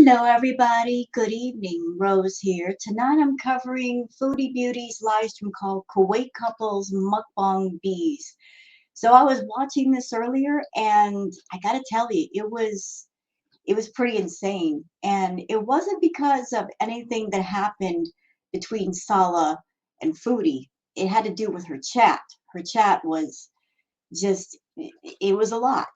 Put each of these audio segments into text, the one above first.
Hello, everybody. Good evening. Rose here. Tonight I'm covering Foodie Beauty's live stream called Kuwait Couples Mukbang Beeze. So I was watching this earlier, and I gotta tell you, it was pretty insane. And it wasn't because of anything that happened between Salah and Foodie. It had to do with her chat. Her chat was just, it was a lot.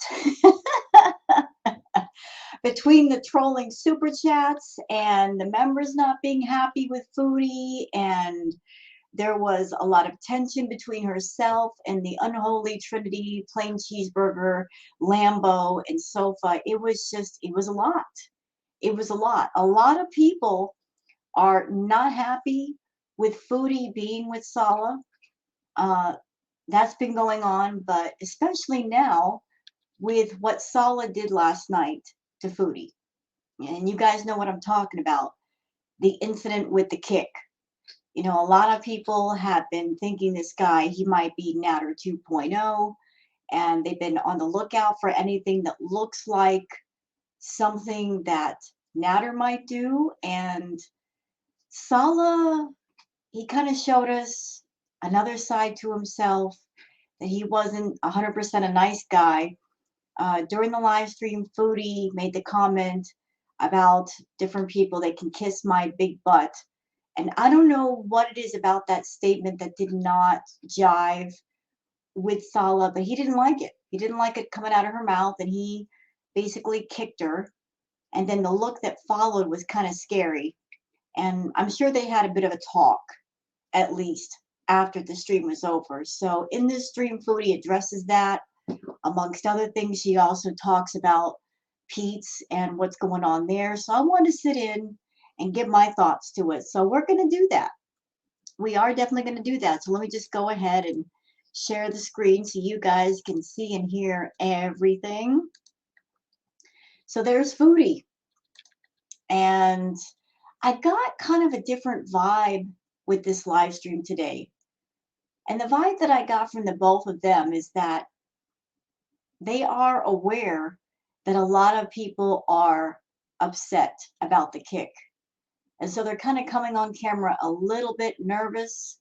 Between the trolling super chats and the members not being happy with Foodie, and there was a lot of tension between herself and the unholy trinity, plain cheeseburger, Lambo, and Sofa. It was a lot. It was a lot. A lot of people are not happy with Foodie being with Salah. Uh, that's been going on, but especially now with what Salah did last night to Foodie. And you guys know what I'm talking about. The incident with the kick. You know, a lot of people have been thinking this guy, he might be Natter 2.0, and they've been on the lookout for anything that looks like something that Natter might do. And Salah, he kind of showed us another side to himself, that he wasn't 100% a nice guy. During the live stream, Foodie made the comment about different people that can kiss my big butt. And I don't know what it is about that statement that did not jive with Salah, but he didn't like it. He didn't like it coming out of her mouth, and he basically kicked her. And then the look that followed was kind of scary. And I'm sure they had a bit of a talk, at least, after the stream was over. So in this stream, Foodie addresses that. Amongst other things, she also talks about Pete's and what's going on there. So I want to sit in and give my thoughts to it. So we're going to do that. We are definitely going to do that. So let me just go ahead and share the screen so you guys can see and hear everything. So there's Foodie. And I got kind of a different vibe with this live stream today. And the vibe that I got from the both of them is that they are aware that a lot of people are upset about the kick. And so they're kind of coming on camera a little bit nervous,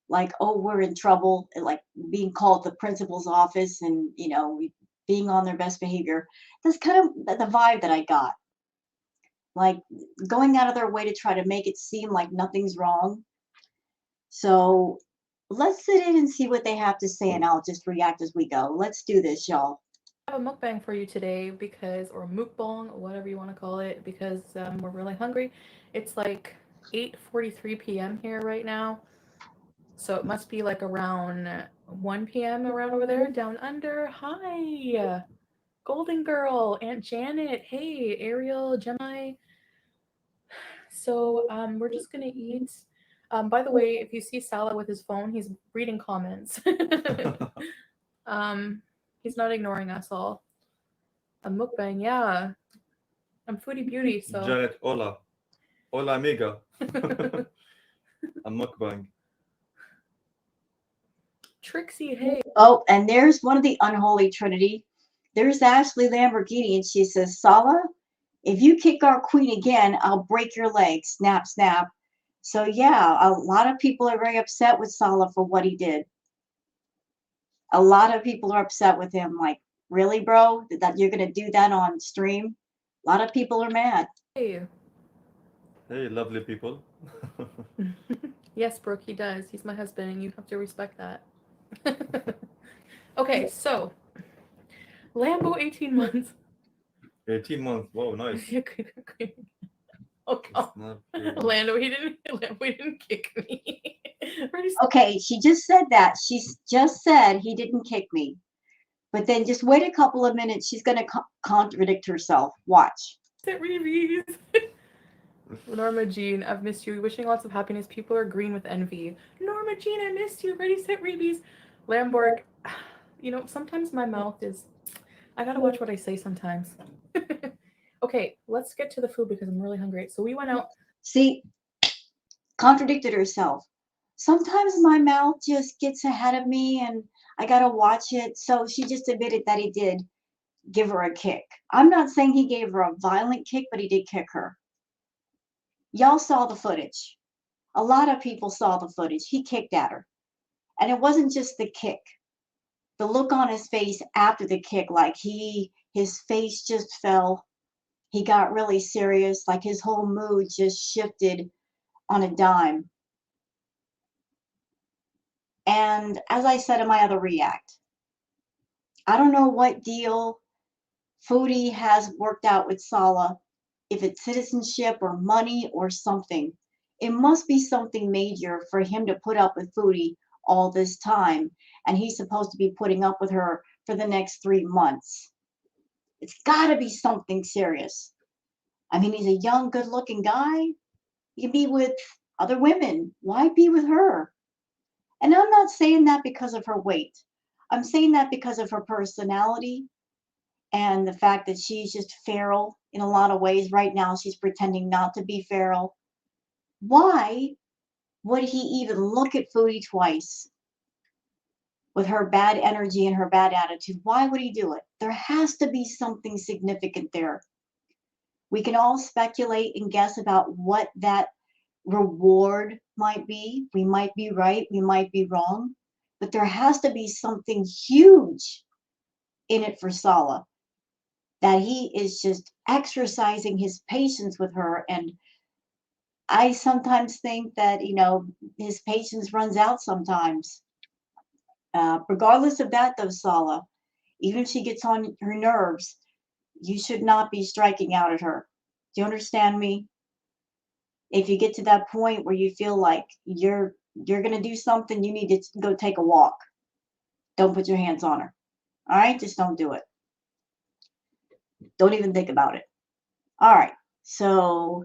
like, oh, we're in trouble, like being called the principal's office and, you know, being on their best behavior. That's kind of the vibe that I got. Like going out of their way to try to make it seem like nothing's wrong. So let's sit in and see what they have to say, and I'll just react as we go. Let's do this, y'all. I have a mukbang for you today because, or mukbang, whatever you want to call it, because we're really hungry. It's like 8:43 p.m. here right now, so it must be like around 1 p.m. around over there, down under. Hi, Golden Girl, Aunt Janet. Hey, Ariel, Gemini. So we're just gonna eat. By the way, if you see Salah with his phone, he's reading comments. um, he's not ignoring us all. A mukbang, yeah. I'm Foodie Beauty, so Janet, hola. Hola, amiga. A mukbang. Trixie, hey. Oh, and there's one of the unholy trinity. There's Ashley Lamborghini, and she says, Salah, if you kick our queen again, I'll break your leg. Snap, snap. So yeah, a lot of people are very upset with Salah for what he did. A lot of people are upset with him. Like, really, bro? That you're gonna do that on stream? A lot of people are mad. Hey. Hey, lovely people. Yes, Brooke, he does. He's my husband, and you have to respect that. Okay, so Lambo 18 months. 18 months. Wow, nice. Oh, It's not really. Lando, he didn't kick me. Okay, she just said that. She's just said he didn't kick me. But then just wait a couple of minutes. She's going to contradict herself. Watch. Sit Reeves. Norma Jean, I've missed you. Wishing lots of happiness. People are green with envy. Norma Jean, I missed you. Ready, set, Reeves. Lamborg, you know, sometimes my mouth is. I gotta watch what I say sometimes. Okay, let's get to the food because I'm really hungry. So we went out. See, contradicted herself. Sometimes my mouth just gets ahead of me and I got to watch it. So she just admitted that he did give her a kick. I'm not saying he gave her a violent kick, but he did kick her. Y'all saw the footage. A lot of people saw the footage. He kicked at her. And it wasn't just the kick. The look on his face after the kick, like his face just fell. He got really serious, like his whole mood just shifted on a dime. And as I said in my other react, I don't know what deal Foodie has worked out with Salah, if it's citizenship or money or something. It must be something major for him to put up with Foodie all this time, and he's supposed to be putting up with her for the next 3 months. It's got to be something serious. I mean, he's a young, good-looking guy. He can be with other women. Why be with her? And I'm not saying that because of her weight. I'm saying that because of her personality and the fact that she's just feral in a lot of ways. Right now, she's pretending not to be feral. Why would he even look at Foodie twice with her bad energy and her bad attitude? Why would he do it? There has to be something significant there. We can all speculate and guess about what that reward might be. We might be right, we might be wrong, but there has to be something huge in it for Salah, that he is just exercising his patience with her. And I sometimes think that, his patience runs out sometimes. Regardless of that, though, Salah, even if she gets on her nerves, you should not be striking out at her. Do you understand me? If you get to that point where you feel like you're going to do something, you need to go take a walk. Don't put your hands on her. All right? Just don't do it. Don't even think about it. All right. So,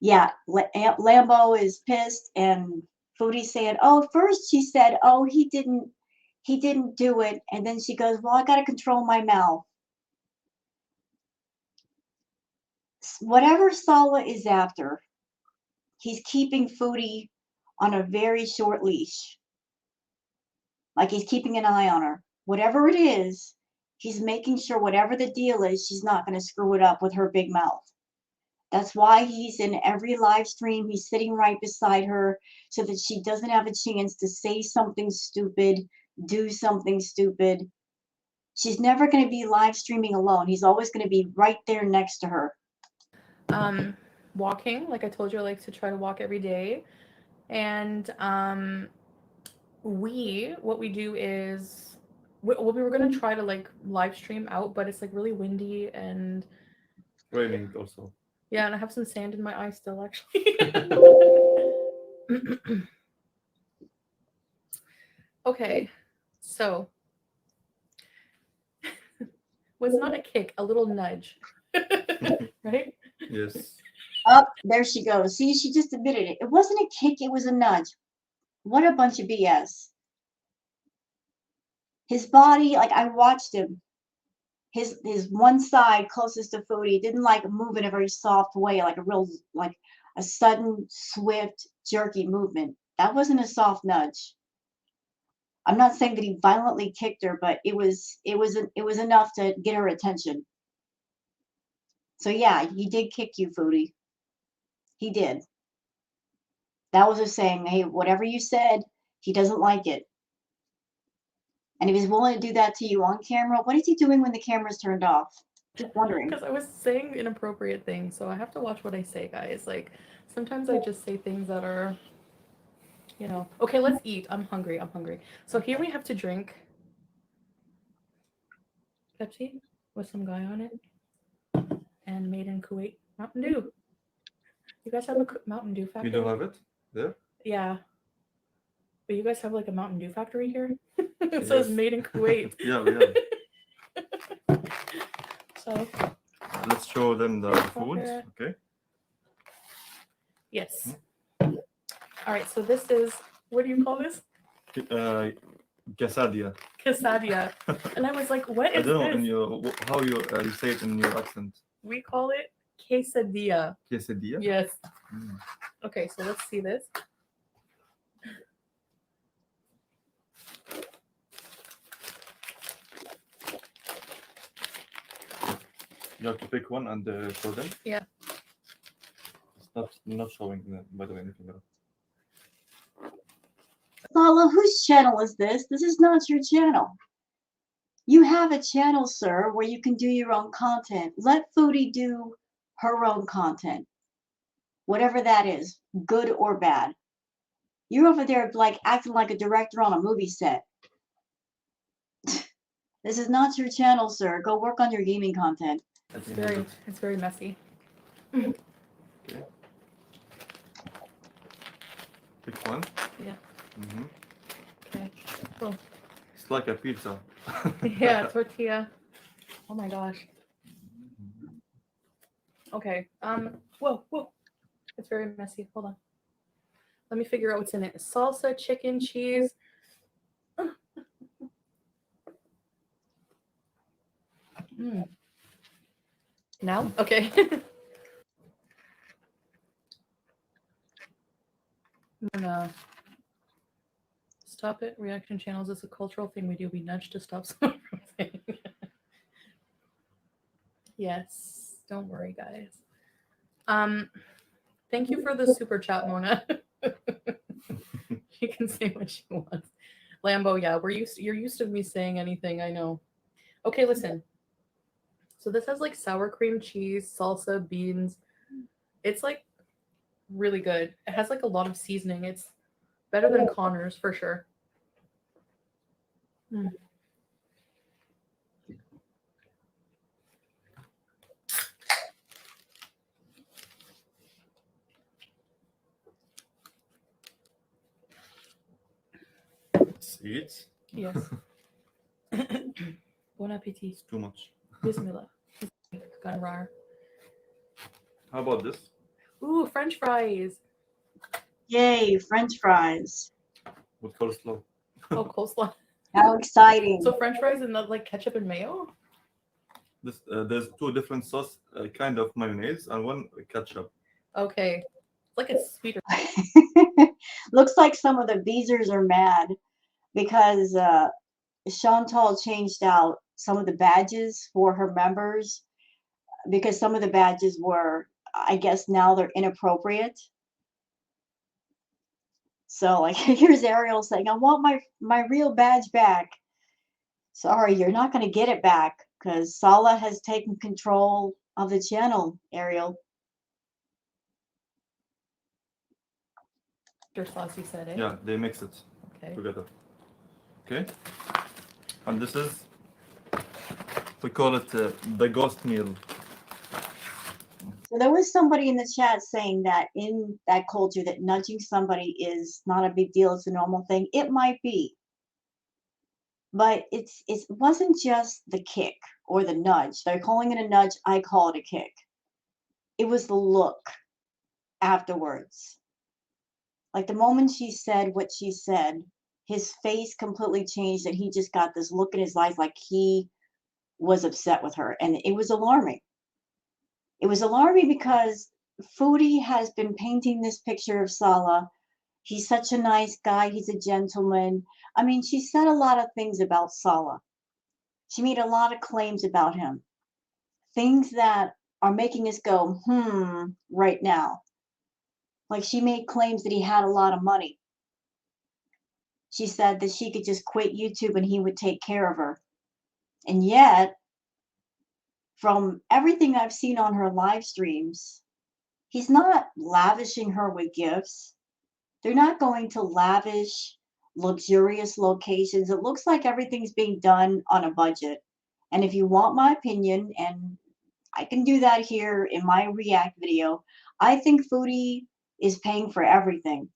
yeah, Lambo is pissed, and Foodie's saying, oh, first she said, oh, he didn't do it. And then she goes, well, I got to control my mouth. Whatever Salah is after, he's keeping Foodie on a very short leash. Like he's keeping an eye on her. Whatever it is, he's making sure whatever the deal is, she's not going to screw it up with her big mouth. That's why he's in every live stream. He's sitting right beside her so that she doesn't have a chance to say something stupid, do something stupid. She's never going to be live streaming alone. He's always going to be right there next to her. Walking, like I told you, I like to try to walk every day. And what we do is, we were going to try to like live stream out, but it's like really windy and Raining also. yeah, and I have some sand in my eye still, actually. Okay, so was not a kick, a little nudge, right? Yes. Up, there she goes. See, she just admitted it. It wasn't a kick, it was a nudge. What a bunch of BS. His body, like I watched him, his one side closest to Foodie didn't like move in a very soft way, like a sudden, swift, jerky movement. That wasn't a soft nudge. I'm not saying that he violently kicked her, but it was enough to get her attention. So yeah, he did kick you, Foodie. He did. That was just saying, hey, whatever you said, he doesn't like it. And if he's willing to do that to you on camera, what is he doing when the camera's turned off? Just wondering. Because I was saying inappropriate things, so I have to watch what I say, guys. Like, sometimes I just say things that are, Okay, let's eat. I'm hungry. So here we have to drink Pepsi with some guy on it, and made in Kuwait Mountain Dew. You guys have a Mountain Dew factory? You don't have it there? Yeah. But you guys have like a Mountain Dew factory here? It says made in Kuwait. Yeah, we have. So let's show them the food. Okay. Yes. All right. So this is, what do you call this? Quesadilla. Quesadilla. And I was like, what is I don't know this? in your how you say it in your accent. We call it quesadilla. Quesadilla. Yes. Okay. So let's see this. You have to pick one and show them. Yeah. It's not showing, by the way, anything else. Salah, whose channel is this? This is not your channel. You have a channel, sir, where you can do your own content. Let Foodie do her own content, whatever that is, good or bad. You're over there like acting like a director on a movie set. This is not your channel, sir. Go work on your gaming content. It's very messy. Okay. Pick one. Yeah. Mm-hmm. Okay. Cool. It's like a pizza. Yeah, tortilla. Oh my gosh. Okay. Whoa. It's very messy. Hold on. Let me figure out what's in it. Salsa, chicken, cheese. Now? Okay. I'm gonna stop it. Reaction channels is a cultural thing we do. We nudge to stop someone from saying. Yes. Don't worry, guys. Thank you for the super chat, Mona. You can say what she wants. Lambo, yeah, you're used to me saying anything, I know. Okay, listen. So this has like sour cream cheese, salsa, beans. It's like really good. It has like a lot of seasoning. It's better than Connor's for sure. Seeds. Yes. Bon appetit. It's too much. Bismillah. Gone rar. How about this? Ooh, French fries. Yay, French fries. With coleslaw. Oh, coleslaw. How exciting. So French fries and not like ketchup and mayo? This there's two different sauce, kind of mayonnaise and one ketchup. Okay. It's like it's sweeter. Looks like some of the Beezers are mad because Chantal changed out some of the badges for her members because some of the badges were, I guess now they're inappropriate. So like here's Ariel saying, I want my real badge back. Sorry, you're not going to get it back because Salah has taken control of the channel, Ariel. Sauce, you said it. Yeah, they mix it together. Okay. And this is, we call it the ghost meal. So there was somebody in the chat saying that in that culture that nudging somebody is not a big deal, it's a normal thing. It might be. But it wasn't just the kick or the nudge. They're calling it a nudge, I call it a kick. It was the look afterwards. Like the moment she said what she said, his face completely changed and he just got this look in his eyes like he was upset with her. And it was alarming. It was alarming because Foodie has been painting this picture of Salah. He's such a nice guy. He's a gentleman. I mean, she said a lot of things about Salah. She made a lot of claims about him. Things that are making us go, right now. Like she made claims that he had a lot of money. She said that she could just quit YouTube and he would take care of her. And yet, from everything I've seen on her live streams, he's not lavishing her with gifts. They're not going to lavish, luxurious locations. It looks like everything's being done on a budget. And if you want my opinion, and I can do that here in my react video, I think Foodie is paying for everything.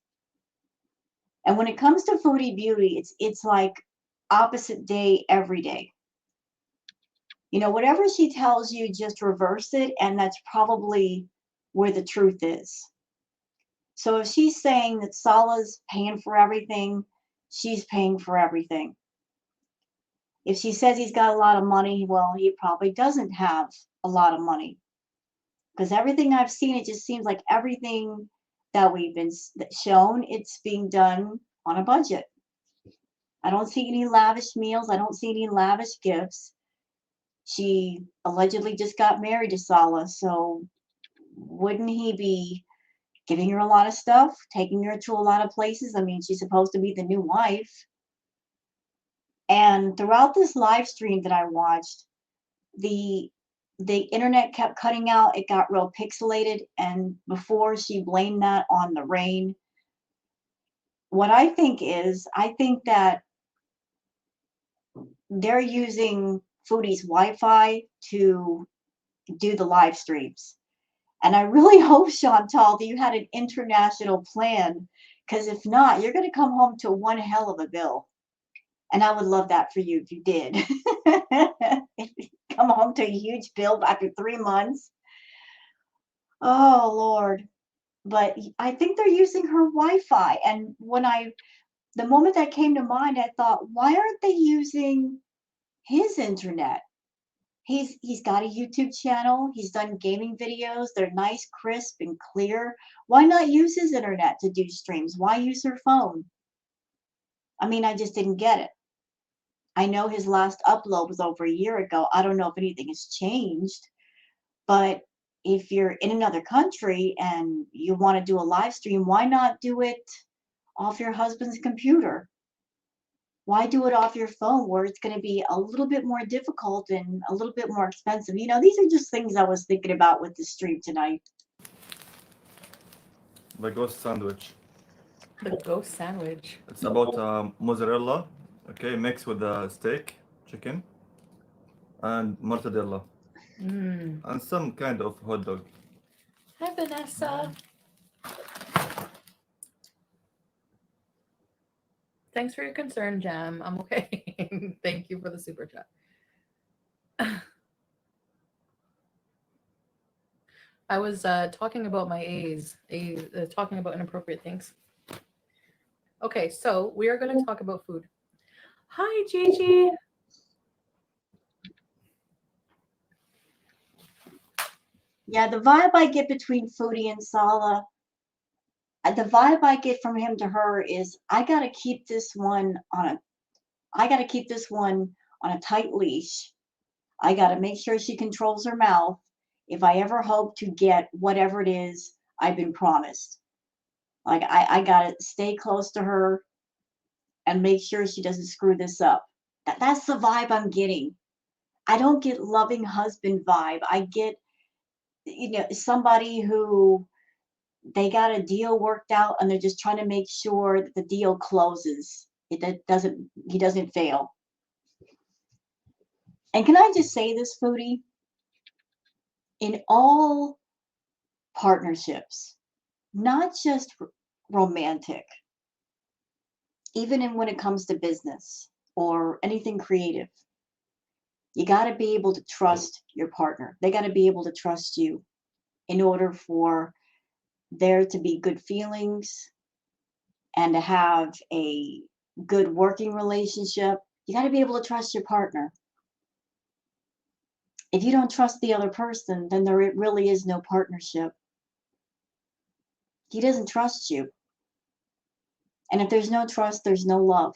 And when it comes to Foodie Beauty, it's like opposite day every day. You know, whatever she tells you, just reverse it, and that's probably where the truth is. So if she's saying that Salah's paying for everything, she's paying for everything. If she says he's got a lot of money, well, he probably doesn't have a lot of money. Because everything I've seen, it just seems like everything that we've been shown, it's being done on a budget. I don't see any lavish meals. I don't see any lavish gifts. She allegedly just got married to Salah, so wouldn't he be giving her a lot of stuff, taking her to a lot of places? I mean, she's supposed to be the new wife. And throughout this live stream that I watched, the the internet kept cutting out. It got real pixelated, and before she blamed that on the rain, what I think is, I think that they're using Foodie's Wi-Fi to do the live streams. And I really hope, Chantal, that you had an international plan, because if not, you're going to come home to one hell of a bill. And I would love that for you if you did. If you come home to a huge bill after 3 months. Oh, Lord. But I think they're using her Wi-Fi. And the moment that came to mind, I thought, why aren't they using his internet? He's got a YouTube channel. He's done gaming videos. They're nice, crisp, and clear. Why not use his internet to do streams? Why use her phone? I mean, I just didn't get it. I know his last upload was over a year ago. I don't know if anything has changed, but if you're in another country and you want to do a live stream, why not do it off your husband's computer? Why do it off your phone where it's going to be a little bit more difficult and a little bit more expensive? You know, these are just things I was thinking about with the stream tonight. The ghost sandwich. The ghost sandwich. It's about mozzarella, okay, mixed with steak, chicken, and mortadella, and some kind of hot dog. Hi, Vanessa. Thanks for your concern, Jam. I'm okay. Thank you for the super chat. I was talking about my A's, talking about inappropriate things. Okay, so we are going to talk about food. Hi, Gigi. Yeah, the vibe I get between Foodie and Salah, the vibe I get from him to her is, I got to keep this one on a tight leash. I got to make sure she controls her mouth if I ever hope to get whatever it is I've been promised. Like, I got to stay close to her and make sure she doesn't screw this up. That's the vibe I'm getting. I don't get loving husband vibe. I get, somebody who they got a deal worked out and they're just trying to make sure that the deal closes. He doesn't fail. And can I just say this, Foodie? In all partnerships, not just romantic, even when it comes to business or anything creative, you got to be able to trust your partner. They got to be able to trust you in order for there to be good feelings and to have a good working relationship. You got to be able to trust your partner. If you don't trust the other person, then there really is no partnership. He doesn't trust you. And if there's no trust, there's no love.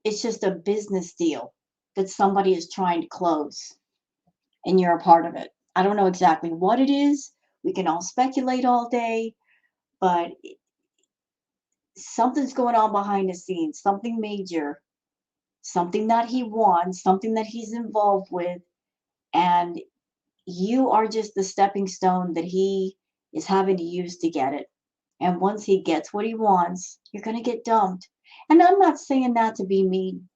It's just a business deal that somebody is trying to close, and you're a part of it. I don't know exactly what it is. We can all speculate all day, but something's going on behind the scenes, something major, something that he wants, something that he's involved with, and you are just the stepping stone that he is having to use to get it. And once he gets what he wants, you're going to get dumped. And I'm not saying that to be mean.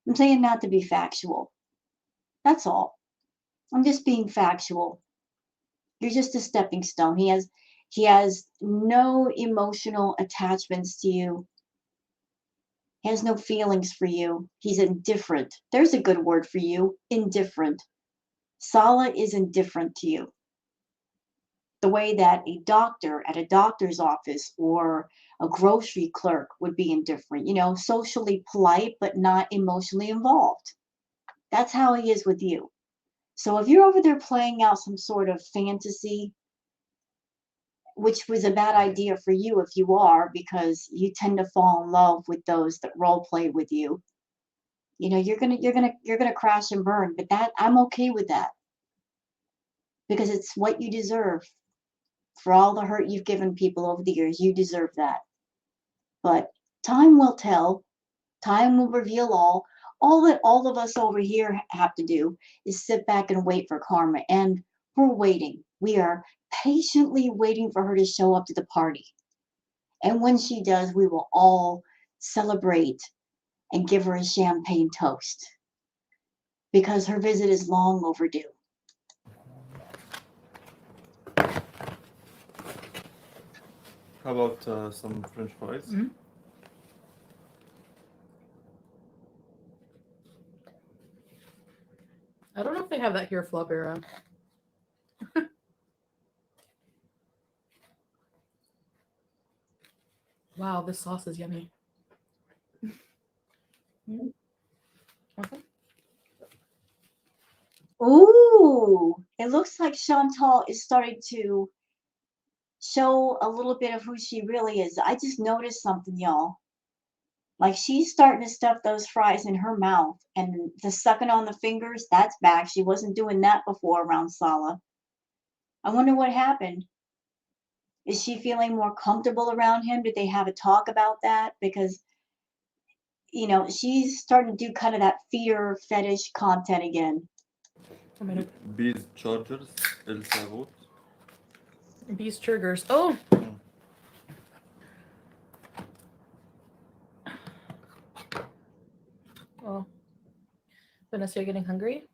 I'm saying that to be factual. That's all. I'm just being factual. You're just a stepping stone. He has no emotional attachments to you. He has no feelings for you. He's indifferent. There's a good word for you. Indifferent. Salah is indifferent to you. The way that a doctor at a doctor's office or a grocery clerk would be indifferent, socially polite, but not emotionally involved. That's how he is with you. So if you're over there playing out some sort of fantasy, which was a bad idea for you if you are, because you tend to fall in love with those that role play with you, You know, you're gonna crash and burn, but that I'm okay with that because it's what you deserve for all the hurt you've given people over the years. You deserve that. But time will tell. Time will reveal all. All that all of us over here have to do is sit back and wait for karma. And we're waiting. We are patiently waiting for her to show up to the party. And when she does, we will all celebrate and give her a champagne toast because her visit is long overdue. How about some French fries? Mm-hmm. I don't know if they have that here, Flopera. Wow, this sauce is yummy. Okay. Ooh, it looks like Chantal is starting to show a little bit of who she really is. I just noticed something, y'all. Like she's starting to stuff those fries in her mouth and the sucking on the fingers, that's back. She wasn't doing that before around Salah. I wonder what happened. Is she feeling more comfortable around him? Did they have a talk about that? Because, you know, she's starting to do kind of that feeder fetish content again. Beeze Chargers, El Sabot. Beeze triggers. Oh! Oh. Vanessa, you're getting hungry?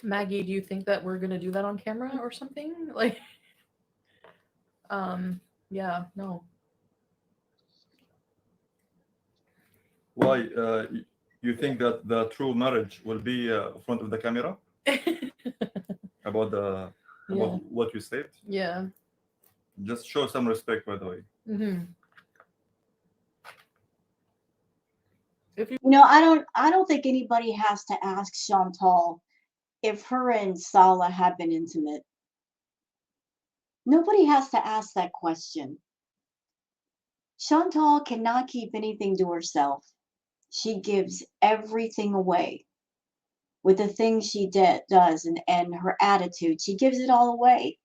Maggie, do you think that we're gonna do that on camera or something? Like, yeah, no. Why? You think that the true marriage will be in front of the camera? About what you said? Yeah. Just show some respect, by the way. Mm-hmm. You know, I don't think anybody has to ask Chantal if her and Salah have been intimate. Nobody has to ask that question. Chantal cannot keep anything to herself. She gives everything away with the things she does and her attitude. She gives it all away.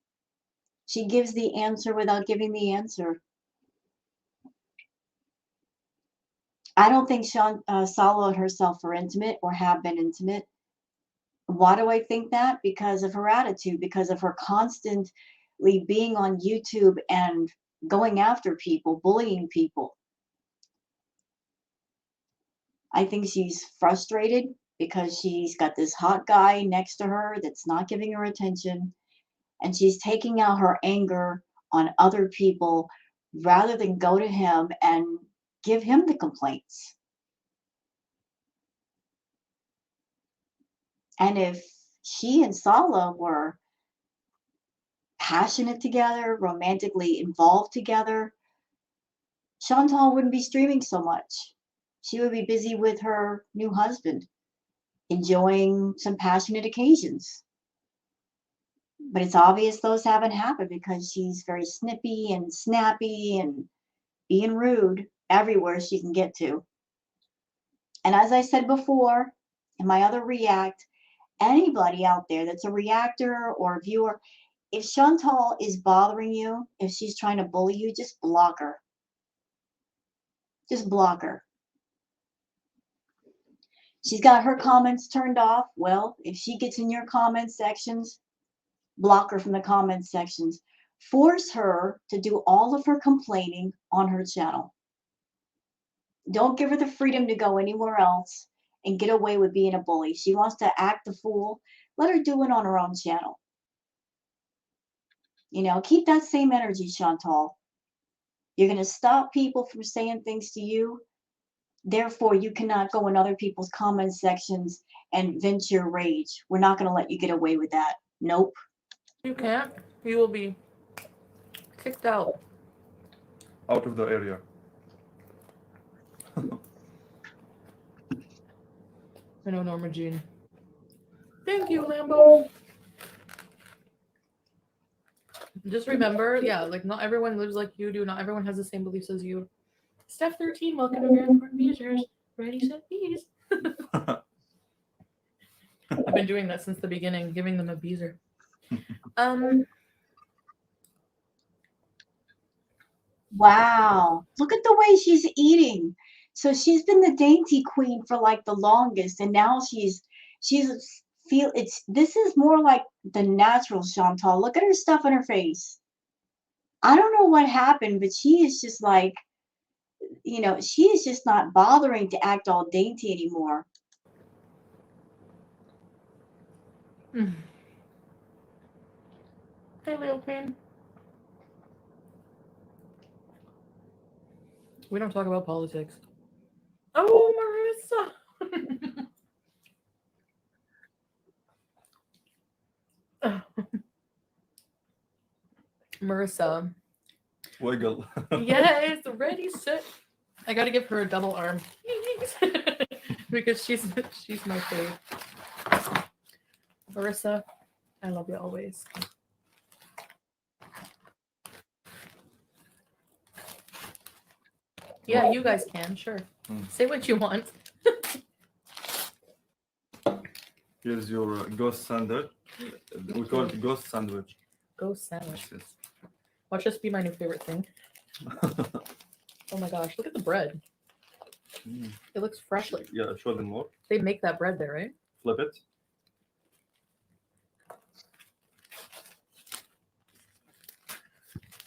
She gives the answer without giving the answer. I don't think Salah and herself are intimate or have been intimate. Why do I think that? Because of her attitude, because of her constantly being on YouTube and going after people, bullying people. I think she's frustrated because she's got this hot guy next to her that's not giving her attention, and she's taking out her anger on other people rather than go to him and give him the complaints. And if she and Salah were passionate together, romantically involved together, Chantal wouldn't be streaming so much. She would be busy with her new husband, enjoying some passionate occasions. But it's obvious those haven't happened because she's very snippy and snappy and being rude everywhere she can get to. And as I said before in my other react, anybody out there that's a reactor or a viewer, if Chantal is bothering you, if she's trying to bully you, just block her. Just block her. She's got her comments turned off. Well, if she gets in your comment sections, block her from the comment sections. Force her to do all of her complaining on her channel. Don't give her the freedom to go anywhere else and get away with being a bully. She wants to act the fool. Let her do it on her own channel. You know, keep that same energy, Chantal. You're going to stop people from saying things to you. Therefore, you cannot go in other people's comment sections and vent your rage. We're not going to let you get away with that. Nope. You can't. You will be kicked out. Out of the area. I know, Norma Jean. Thank you, Lambo. Just remember, yeah, like not everyone lives like you do. Not everyone has the same beliefs as you. Steph 13, welcome to Grand Port Beezers. Ready, set, bees. I've been doing that since the beginning, giving them a beezer. Wow, look at the way she's eating. So she's been the dainty queen for like the longest, and now she's this is more like the natural Chantal. Look at her stuff on her face. I don't know what happened, but she is just like, she is just not bothering to act all dainty anymore. Hey, little queen. We don't talk about politics. Oh, Marissa. Marissa. Wiggle. Yes, ready, set. I gotta give her a double arm. Because she's my fave. Marissa, I love you always. Yeah, you guys can, sure. Say what you want. Here's your ghost sandwich. We call it ghost sandwich. Ghost sandwich. Yes. Watch this be my new favorite thing. Oh my gosh, look at the bread. It looks fresh. Yeah, show them more. They make that bread there, right? Flip it.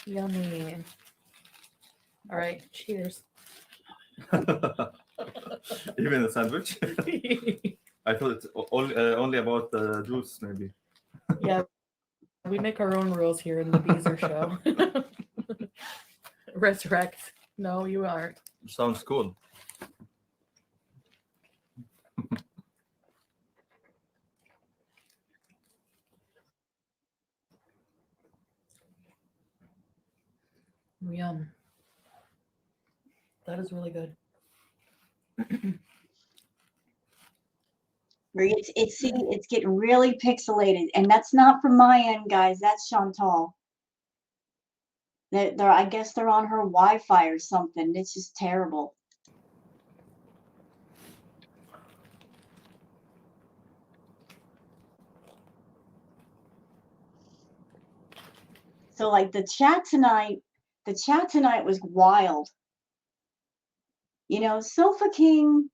Yummy. All right, cheers. Even a sandwich. I thought it's only about the juice, maybe. Yeah, we make our own rules here in the Beezer show. Resurrect. No, you aren't. Sounds cool. Yum. That is really good. It's getting really pixelated, and that's not from my end, guys. That's Chantal. I guess they're on her Wi-Fi or something. It's just terrible. So like the chat tonight was wild. Sofa King,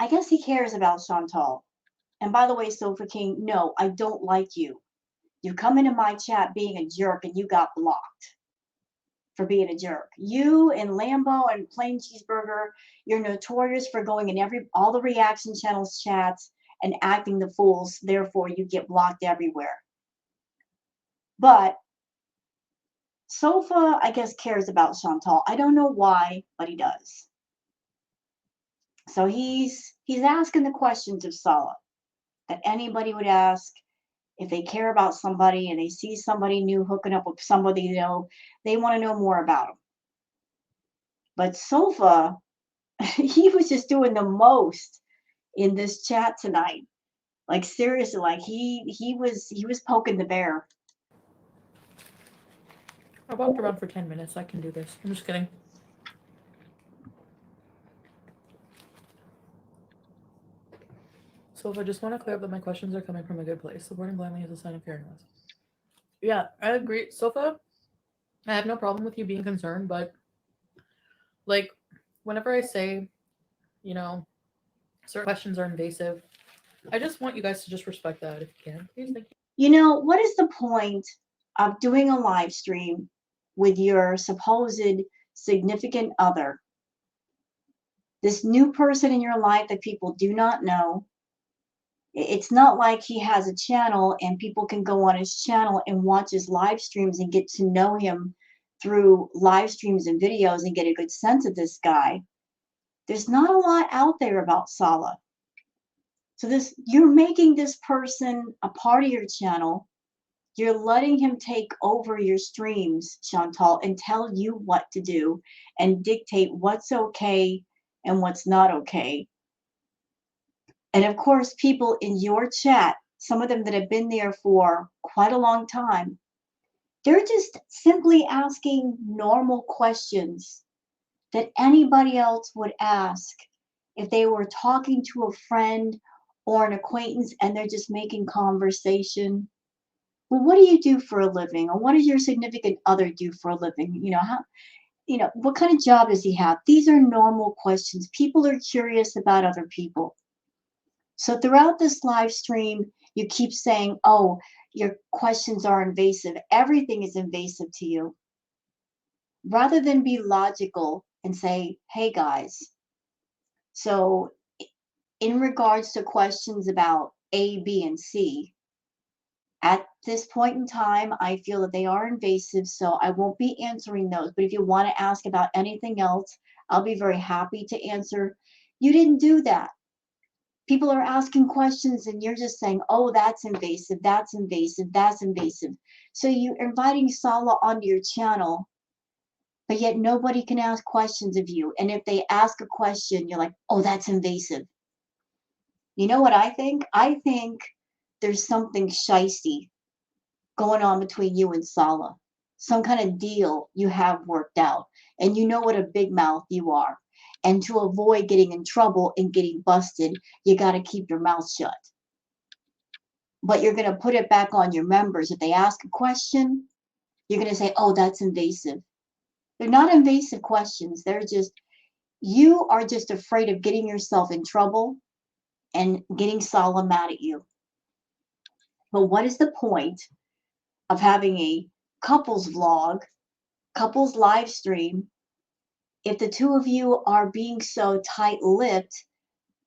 I guess he cares about Chantal. And by the way, Sofa King, no, I don't like you. You come into my chat being a jerk and you got blocked for being a jerk. You and Lambo and Plain Cheeseburger, you're notorious for going in all the reaction channels chats and acting the fools. Therefore, you get blocked everywhere. But Sofa, I guess, cares about Chantal. I don't know why, but he does. So he's asking the questions of Salah that anybody would ask if they care about somebody and they see somebody new hooking up with somebody, they want to know more about him. But Sofa, he was just doing the most in this chat tonight. Like seriously, like he was poking the bear. I walked around for 10 minutes. I can do this. I'm just kidding. So if I just want to clear up that my questions are coming from a good place, supporting blindly is a sign of fairness. Yeah, I agree. Sofa, I have no problem with you being concerned, but like whenever I say, certain questions are invasive, I just want you guys to just respect that if you can. Please, thank you. What is the point of doing a live stream with your supposed significant other? This new person in your life that people do not know. It's not like he has a channel and people can go on his channel and watch his live streams and get to know him through live streams and videos and get a good sense of this guy. There's not a lot out there about Salah. So you're making this person a part of your channel. You're letting him take over your streams, Chantal, and tell you what to do and dictate what's okay and what's not okay. And of course, people in your chat, some of them that have been there for quite a long time, They're just simply asking normal questions that anybody else would ask if they were talking to a friend or an acquaintance and they're just making conversation. Well, what do you do for a living? Or what does your significant other do for a living? What kind of job does he have? These are normal questions. People are curious about other people. So throughout this live stream, you keep saying, oh, your questions are invasive. Everything is invasive to you. Rather than be logical and say, hey guys, so in regards to questions about A, B, and C, at this point in time, I feel that they are invasive, so I won't be answering those. But if you want to ask about anything else, I'll be very happy to answer. You didn't do that. People are asking questions and you're just saying, oh, that's invasive, that's invasive, that's invasive. So you're inviting Salah onto your channel, but yet nobody can ask questions of you. And if they ask a question, you're like, oh, that's invasive. You know what I think? I think there's something shisty going on between you and Salah. Some kind of deal you have worked out. And you know what a big mouth you are. And to avoid getting in trouble and getting busted, you got to keep your mouth shut. But you're going to put it back on your members. If they ask a question, you're going to say, oh, that's invasive. They're not invasive questions. You are just afraid of getting yourself in trouble and getting Salah mad at you. But what is the point of having a couples vlog, couples live stream, if the two of you are being so tight-lipped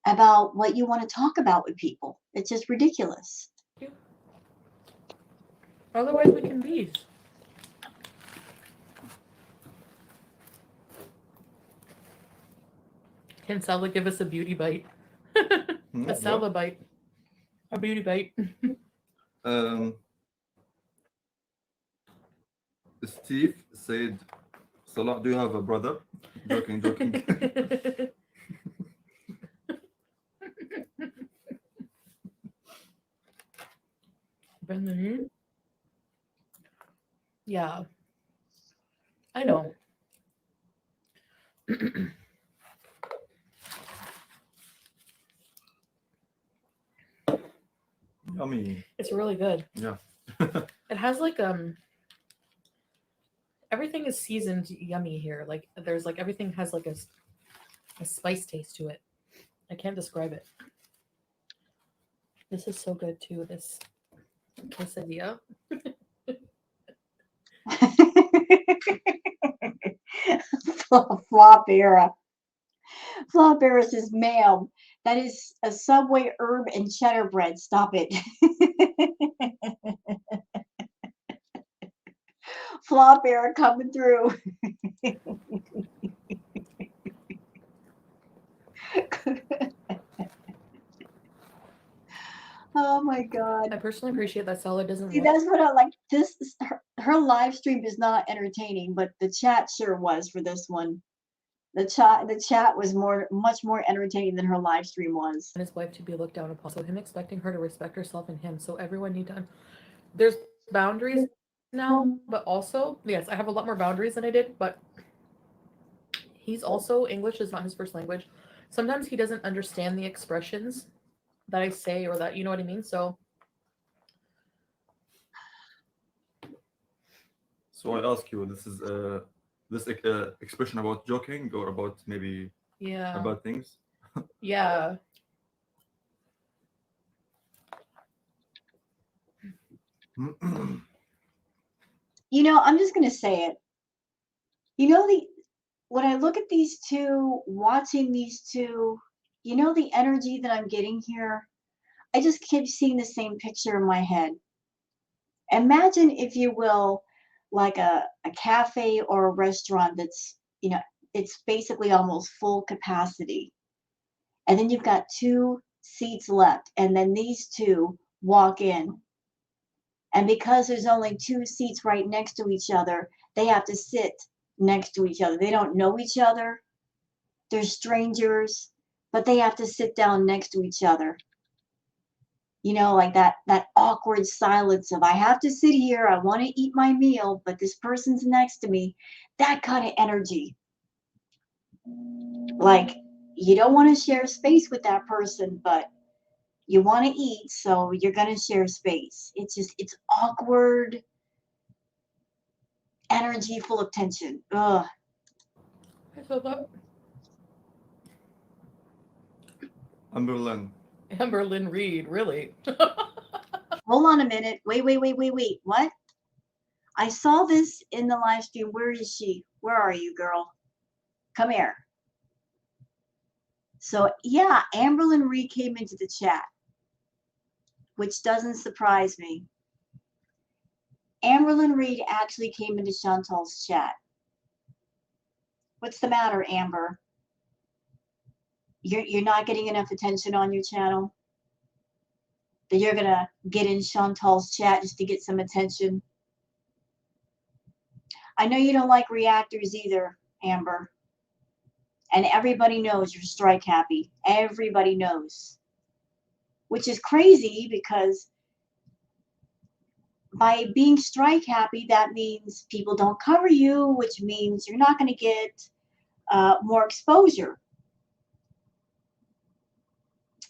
about what you want to talk about with people? It's just ridiculous. Otherwise, we can Beeze. Can Salah give us a beauty bite? A Salah bite. A beauty bite. Steve said, Salah, do you have a brother? Joking. Yeah. I know. Yummy. It's really good. Yeah. It has like everything is seasoned yummy here. Like there's like everything has like a spice taste to it. I can't describe it. This is so good too, this quesadilla. Flop era. Flop era says, ma'am, that is a Subway herb and cheddar bread. Stop it. Flop era coming through. Oh my God. I personally appreciate that Salah doesn't See, that's what I like. Her live stream is not entertaining, but the chat sure was for this one. The chat was much more entertaining than her live stream was. And his wife to be looked down upon. So him expecting her to respect herself and him. So everyone need to. There's boundaries now, but also yes, I have a lot more boundaries than I did. But he's also English is not his first language. Sometimes he doesn't understand the expressions that I say or that you know what I mean. So I ask you, this is this expression about joking or about maybe about things? Yeah. I'm just gonna say it. When I look at these two, watching these two, the energy that I'm getting here, I just keep seeing the same picture in my head. Imagine, if you will, like a cafe or a restaurant that's, it's basically almost full capacity. And then you've got 2 seats left, and then these two walk in. And because there's only 2 seats right next to each other, they have to sit next to each other. They don't know each other. They're strangers, but they have to sit down next to each other. You know, like that awkward silence of I have to sit here, I want to eat my meal, but this person's next to me. That kind of energy. Like you don't want to share space with that person, but you want to eat, so you're going to share space. It's awkward energy full of tension. Ugh. Amberlin. Amberlyn Reed, really? Hold on a minute. Wait. What? I saw this in the live stream. Where is she? Where are you, girl? Come here. So, yeah, Amberlyn Reed came into the chat, which doesn't surprise me. Amberlyn Reed actually came into Chantal's chat. What's the matter, Amber? You're not getting enough attention on your channel? That you're going to get in Chantal's chat just to get some attention? I know you don't like reactors either, Amber. And everybody knows you're strike happy. Everybody knows. Which is crazy because by being strike happy, that means people don't cover you, which means you're not going to get more exposure.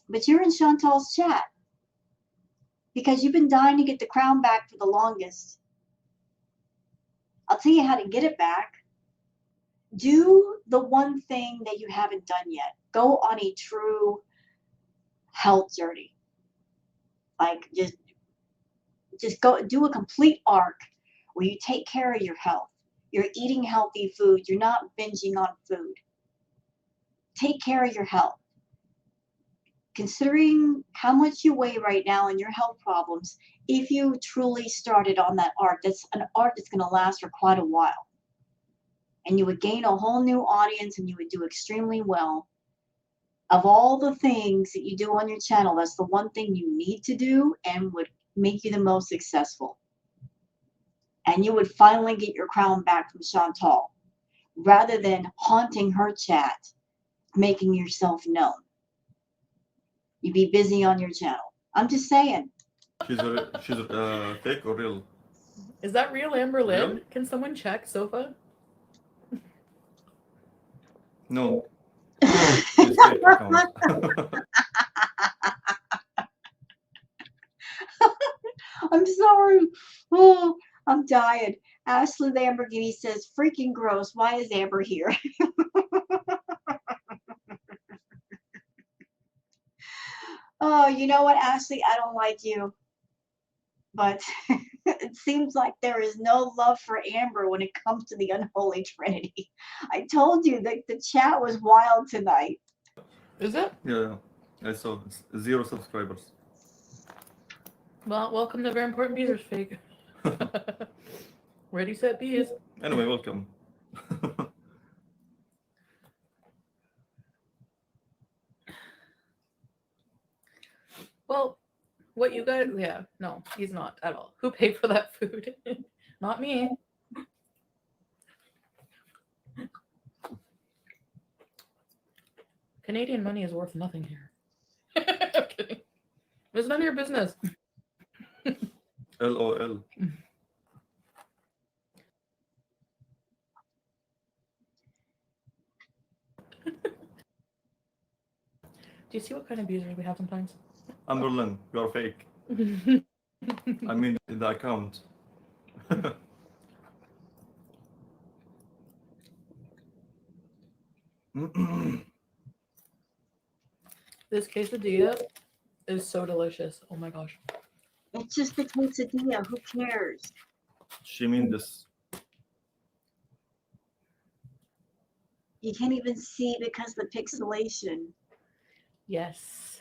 But you're in Chantal's chat because you've been dying to get the crown back for the longest. I'll tell you how to get it back. Do the one thing that you haven't done yet. Go on a true health journey. Like just go do a complete arc where you take care of your health. You're eating healthy food. You're not binging on food. Take care of your health. Considering how much you weigh right now and your health problems, if you truly started on that arc, that's an arc that's going to last for quite a while. And you would gain a whole new audience and you would do extremely well. Of all the things that you do on your channel, that's the one thing you need to do and would make you the most successful. And you would finally get your crown back from Chantal, rather than haunting her chat, making yourself known. You'd be busy on your channel. I'm just saying. She's fake or real? Is that real Amberlyn? Real? Can someone check, Sofa? No. She's fake account. I'm sorry. Oh, I'm dying. Ashley Lamborghini says, freaking gross. Why is Amber here? Oh, you know what, Ashley? I don't like you. But it seems like there is no love for Amber when it comes to the unholy trinity. I told you that the chat was wild tonight. Is it? Yeah, I saw 0 subscribers. Well, welcome to Very Important Beezer's fake. Ready, set, Beeze. Anyway, welcome. Well, what you guys, yeah, no, he's not at all. Who paid for that food? Not me. Canadian money is worth nothing here. I'm kidding. It's none of your business. LOL. Do you see what kind of users we have sometimes? Amberlyn, you're fake. I mean, the account. This quesadilla is so delicious. Oh my gosh. It's just a quesadilla. Who cares? She mean this. You can't even see because of the pixelation. Yes.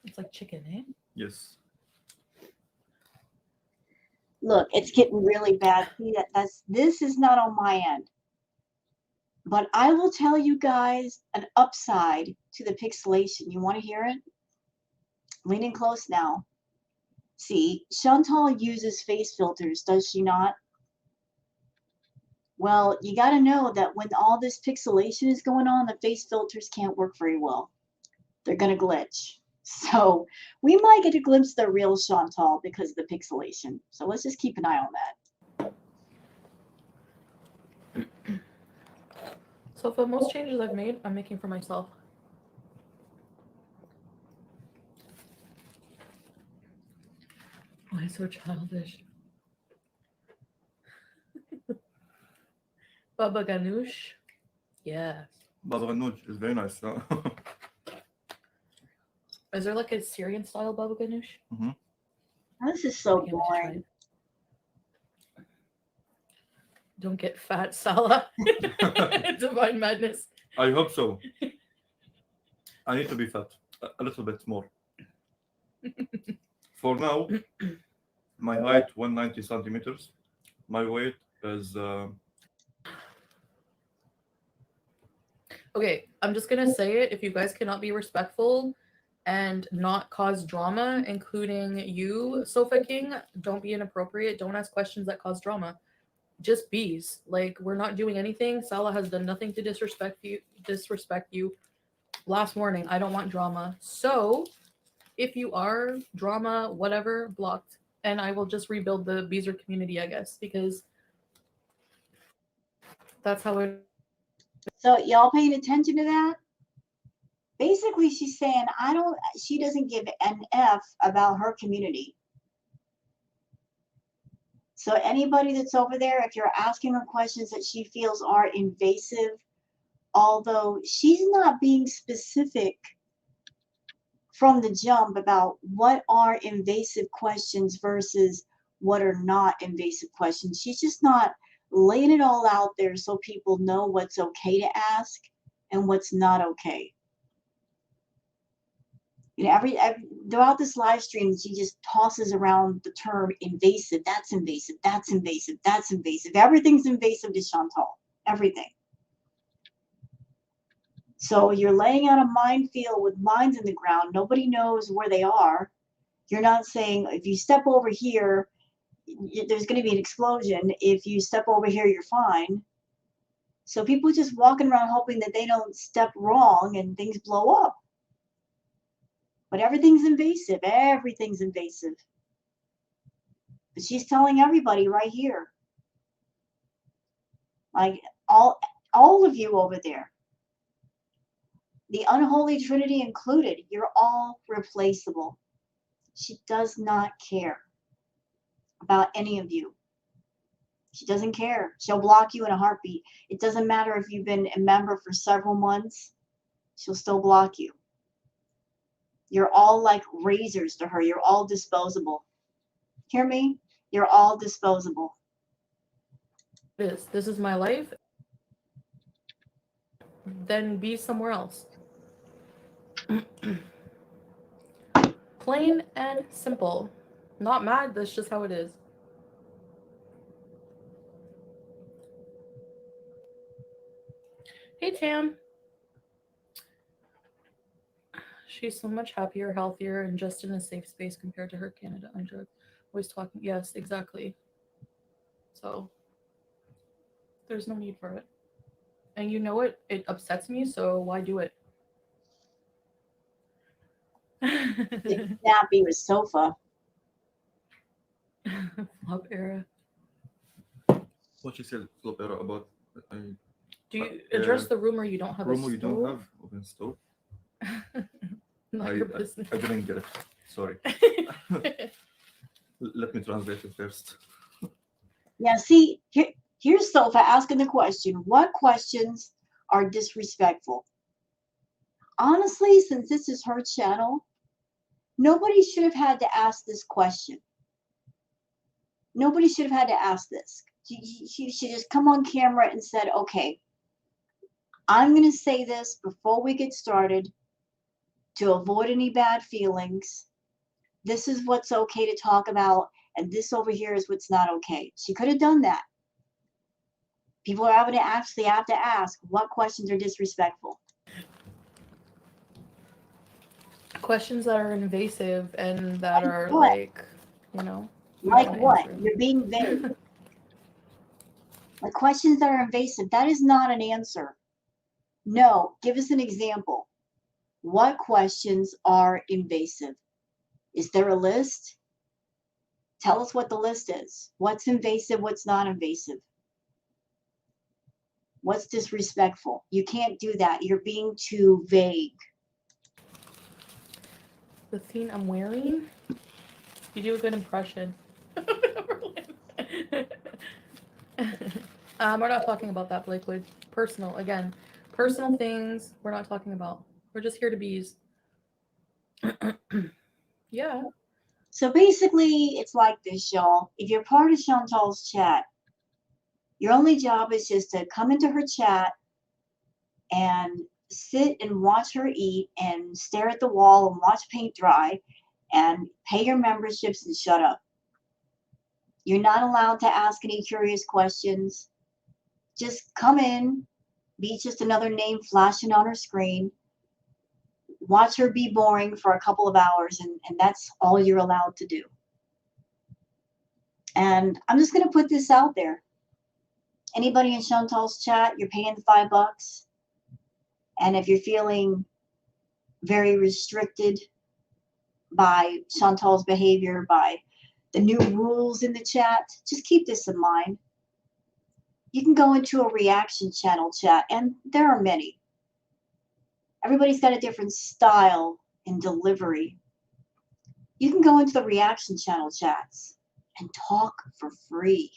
It's like chicken, eh? Yes. Look, it's getting really bad. See, this is not on my end. But I will tell you guys an upside to the pixelation. You want to hear it? Lean in close now. See, Chantal uses face filters, does she not? Well, you got to know that when all this pixelation is going on, the face filters can't work very well. They're going to glitch. So we might get a glimpse of the real Chantal because of the pixelation. So let's just keep an eye on that. So for most changes I've made, I'm making for myself. Why so childish? Baba Ganoush. Yes. Baba Ganoush is very nice. Huh? Is there like a Syrian style baba ganoush? This is so I can't wait to try boring. it. Don't get fat, Salah. Divine madness. I hope so. I need to be fat a little bit more. For now, my height 190 centimeters. My weight is Okay, I'm just gonna say it. If you guys cannot be respectful and not cause drama, including you, Sofa King, don't be inappropriate. Don't ask questions that cause drama. Just Beeze. Like, we're not doing anything. Salah has done nothing to disrespect you. Last warning, I don't want drama. So if you are drama, whatever, blocked. And I will just rebuild the Beezer community, I guess, because that's how it. So y'all paying attention to that? Basically, she's saying she doesn't give an F about her community. So anybody that's over there, if you're asking her questions that she feels are invasive, although she's not being specific from the jump about what are invasive questions versus what are not invasive questions. She's just not laying it all out there so people know what's okay to ask and what's not okay. You know, every throughout this live stream, she just tosses around the term invasive. That's invasive. That's invasive. That's invasive. Everything's invasive to Chantal. Everything. So you're laying out a minefield with mines in the ground. Nobody knows where they are. You're not saying if you step over here, there's going to be an explosion. If you step over here, you're fine. So people just walking around hoping that they don't step wrong and things blow up. But everything's invasive. Everything's invasive. But she's telling everybody right here. Like all of you over there. The unholy trinity included. You're all replaceable. She does not care about any of you. She doesn't care. She'll block you in a heartbeat. It doesn't matter if you've been a member for several months. She'll still block you. You're all like razors to her. You're all disposable. Hear me? You're all disposable. This is my life. Then be somewhere else. Plain and simple. Not mad, that's just how it is. Hey Tam. She's so much happier, healthier, and just in a safe space compared to her Canada under always talking. Yes, exactly. So there's no need for it. And you know it upsets me, so why do it? Snappy with sofa. Flop era. what she said. Flop era about. Do you address the rumor you don't have a stove? Rumor you don't have open stove. Not your business. I didn't get it. Sorry. Let me translate it first. Yeah, see, here's Sofa asking the question. What questions are disrespectful? Honestly, since this is her channel, nobody should have had to ask this question. Nobody should have had to ask this. She should just come on camera and said, okay, I'm going to say this before we get started to avoid any bad feelings. This is what's okay to talk about, and this over here is what's not okay. She could have done that. People are having to actually have to ask what questions are disrespectful. Questions that are invasive and that are what? like, you know. Like what? You're being vague. Like questions that are invasive, that is not an answer. No, give us an example. What questions are invasive? Is there a list? Tell us what the list is. What's invasive? What's not invasive? What's disrespectful? You can't do that. You're being too vague. The thing I'm wearing? You do a good impression. We're not talking about that, Blakewood. Personal, again. Personal things we're not talking about. We're just here to bees. Yeah. So basically, it's like this, y'all. If you're part of Chantal's chat, your only job is just to come into her chat and sit and watch her eat and stare at the wall and watch paint dry and pay your memberships and shut up. You're not allowed to ask any curious questions. Just come in, be just another name flashing on her screen, watch her be boring for a couple of hours, and that's all you're allowed to do. And I'm just going to put this out there. Anybody in Chantal's chat, you're paying the $5. And if you're feeling very restricted by Chantal's behavior, by the new rules in the chat, just keep this in mind. You can go into a reaction channel chat, and there are many. Everybody's got a different style and delivery. You can go into the reaction channel chats and talk for free.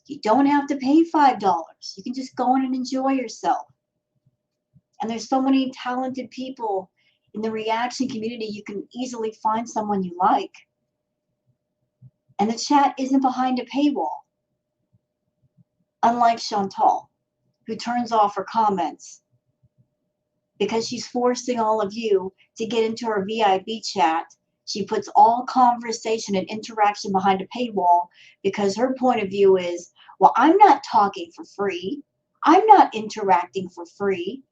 You don't have to pay $5. You can just go in and enjoy yourself. And there's so many talented people in the reaction community, you can easily find someone you like. And the chat isn't behind a paywall. Unlike Chantal, who turns off her comments because she's forcing all of you to get into her VIP chat. She puts all conversation and interaction behind a paywall because her point of view is, well, I'm not talking for free. I'm not interacting for free.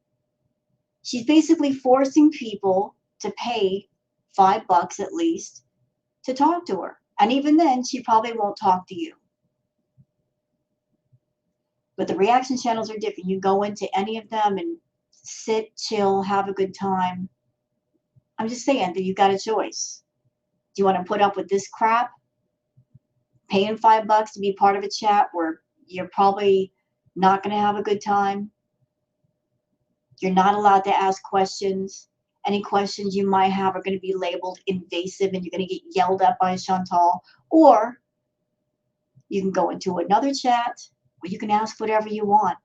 She's basically forcing people to pay $5 at least to talk to her. And even then, she probably won't talk to you. But the reaction channels are different. You go into any of them and sit, chill, have a good time. I'm just saying that you've got a choice. Do you want to put up with this crap? Paying $5 to be part of a chat where you're probably not going to have a good time? You're not allowed to ask questions. Any questions you might have are going to be labeled invasive and you're going to get yelled at by Chantal. Or you can go into another chat where you can ask whatever you want.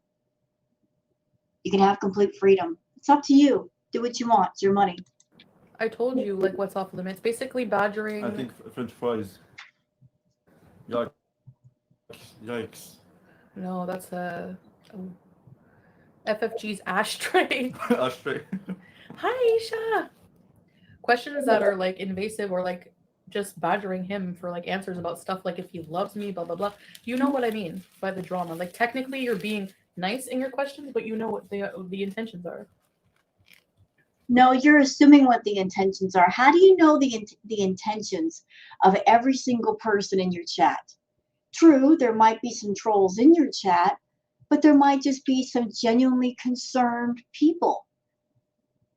You can have complete freedom. It's up to you. Do what you want. It's your money. I told you, like, what's off limits. Basically badgering. I think French fries. Yikes. Yikes. No, that's a FFG's ashtray. Ashtray. Hi, Isha. Questions that are like invasive or like just badgering him for like answers about stuff like if he loves me, blah blah blah. You know what I mean by the drama. Like technically you're being nice in your questions, but you know what the intentions are. No, you're assuming what the intentions are. How do you know the intentions of every single person in your chat? True, there might be some trolls in your chat, but there might just be some genuinely concerned people.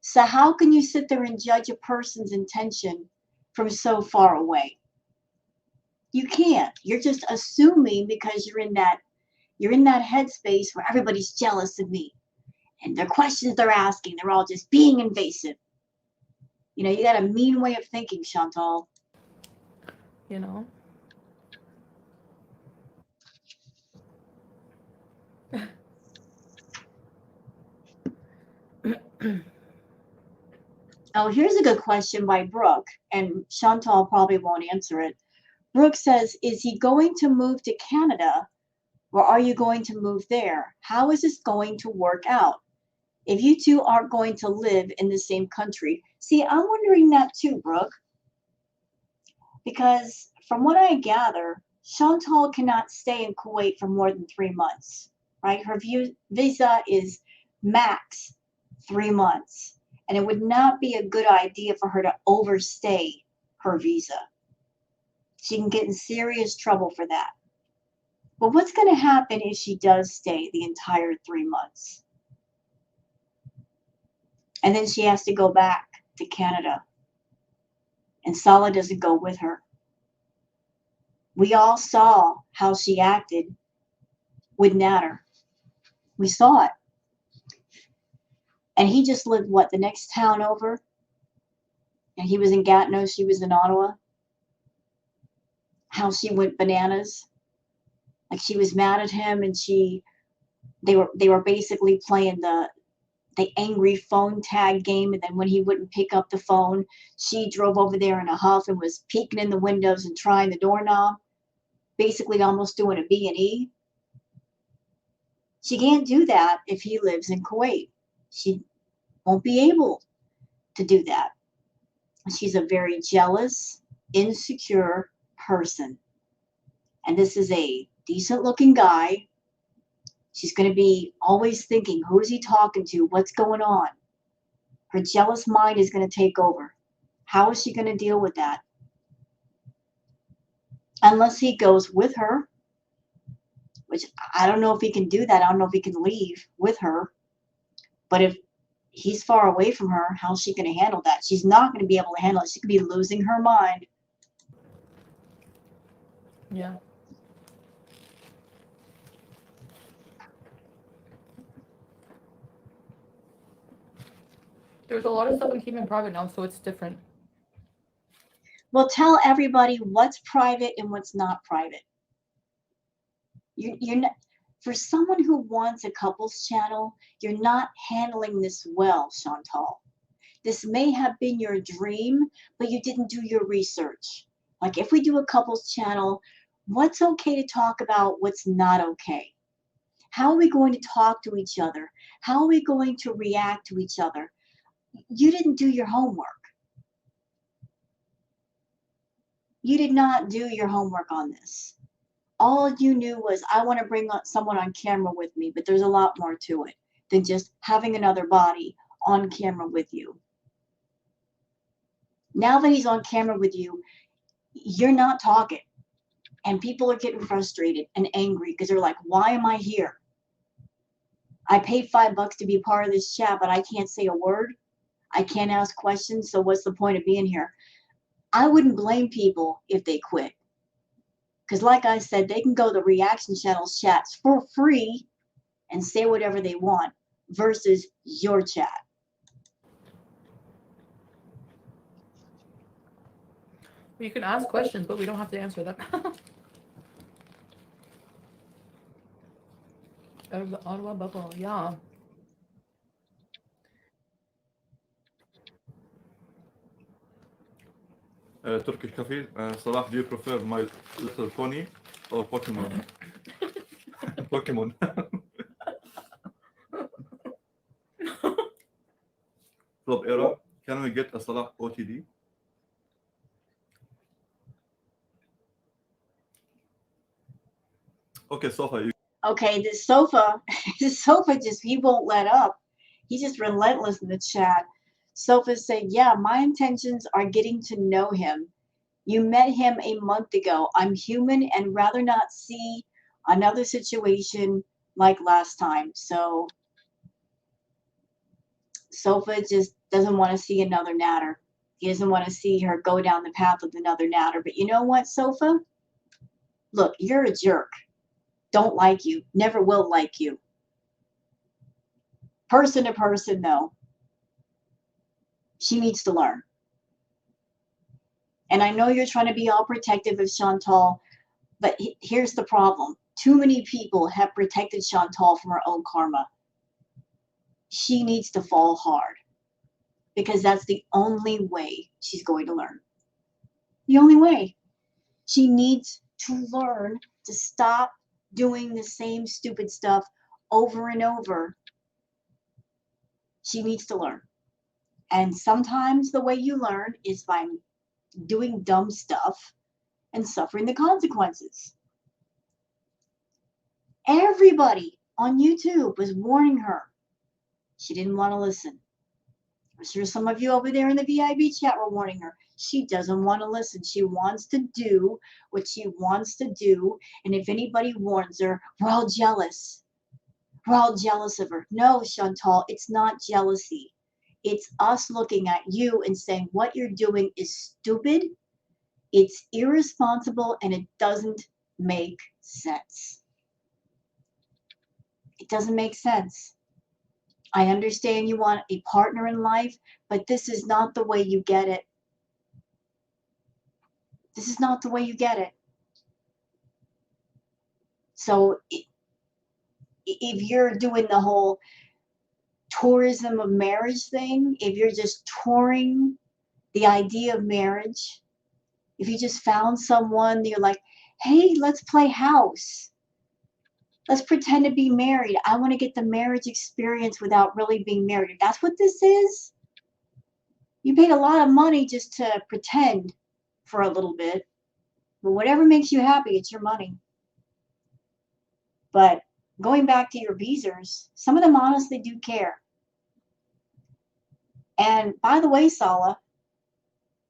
So how can you sit there and judge a person's intention from so far away? You can't. You're just assuming because you're in that headspace where everybody's jealous of me. And the questions they're asking, they're all just being invasive. You know, you got a mean way of thinking, Chantal. You know? Oh, here's a good question by Brooke, and Chantal probably won't answer it. Brooke says, is he going to move to Canada, or are you going to move there? How is this going to work out? If you two aren't going to live in the same country. See, I'm wondering that too, Brooke. Because from what I gather, Chantal cannot stay in Kuwait for more than 3 months, right? Her visa is max 3 months. And it would not be a good idea for her to overstay her visa. She can get in serious trouble for that. But what's going to happen if she does stay the entire 3 months? And then she has to go back to Canada. And Salah doesn't go with her. We all saw how she acted with Natter. We saw it. And he just lived, what, the next town over? And he was in Gatineau, she was in Ottawa. How she went bananas. Like she was mad at him, and they were basically playing the angry phone tag game, and then when he wouldn't pick up the phone, she drove over there in a huff and was peeking in the windows and trying the doorknob, basically almost doing a B&E. She can't do that if he lives in Kuwait. She won't be able to do that. She's a very jealous, insecure person. And this is a decent looking guy. She's going to be always thinking, who is he talking to? What's going on? Her jealous mind is going to take over. How is she going to deal with that? Unless he goes with her, which I don't know if he can do that. I don't know if he can leave with her. But if he's far away from her, how's she going to handle that? She's not going to be able to handle it. She could be losing her mind. Yeah. There's a lot of stuff I'm keeping private now, so it's different. Well, tell everybody what's private and what's not private. You're not, for someone who wants a couples channel, you're not handling this well, Chantal. This may have been your dream, but you didn't do your research. Like if we do a couples channel, what's okay to talk about, what's not okay? How are we going to talk to each other? How are we going to react to each other? You didn't do your homework. You did not do your homework on this. All you knew was, I want to bring someone on camera with me, but there's a lot more to it than just having another body on camera with you. Now that he's on camera with you, you're not talking. And people are getting frustrated and angry because they're like, why am I here? I paid $5 to be part of this chat, but I can't say a word. I can't ask questions. So what's the point of being here? I wouldn't blame people if they quit. Because like I said, they can go to the reaction channels chats for free and say whatever they want versus your chat. You can ask questions, but we don't have to answer them. Out of the Ottawa bubble, yeah. Turkish coffee. Salah, do you prefer My Little Pony or Pokemon? Pokemon. Flop era. Can we get a Salah OTD? Okay, Sofa. Okay, this sofa just, he won't let up. He's just relentless in the chat. Sofa said, yeah, my intentions are getting to know him. You met him a month ago. I'm human and rather not see another situation like last time. So Sofa just doesn't want to see another Natter. He doesn't want to see her go down the path of another Natter. But you know what, Sofa? Look, you're a jerk. Don't like you. Never will like you. Person to person, though. She needs to learn. And I know you're trying to be all protective of Chantal, but here's the problem. Too many people have protected Chantal from her own karma. She needs to fall hard because that's the only way she's going to learn. The only way. She needs to learn to stop doing the same stupid stuff over and over. She needs to learn. And sometimes the way you learn is by doing dumb stuff and suffering the consequences. Everybody on YouTube was warning her. She didn't want to listen. I'm sure some of you over there in the VIB chat were warning her. She doesn't want to listen. She wants to do what she wants to do. And if anybody warns her, we're all jealous. We're all jealous of her. No, Chantal, it's not jealousy. It's us looking at you and saying what you're doing is stupid, it's irresponsible, and it doesn't make sense. It doesn't make sense. I understand you want a partner in life, but this is not the way you get it. This is not the way you get it. So if you're doing the whole tourism of marriage thing, if you're just touring the idea of marriage, if you just found someone that you're like, hey, let's play house. Let's pretend to be married. I want to get the marriage experience without really being married. If that's what this is, you paid a lot of money just to pretend for a little bit. But whatever makes you happy, it's your money. But going back to your Beezers, some of them honestly do care. And by the way, Salah,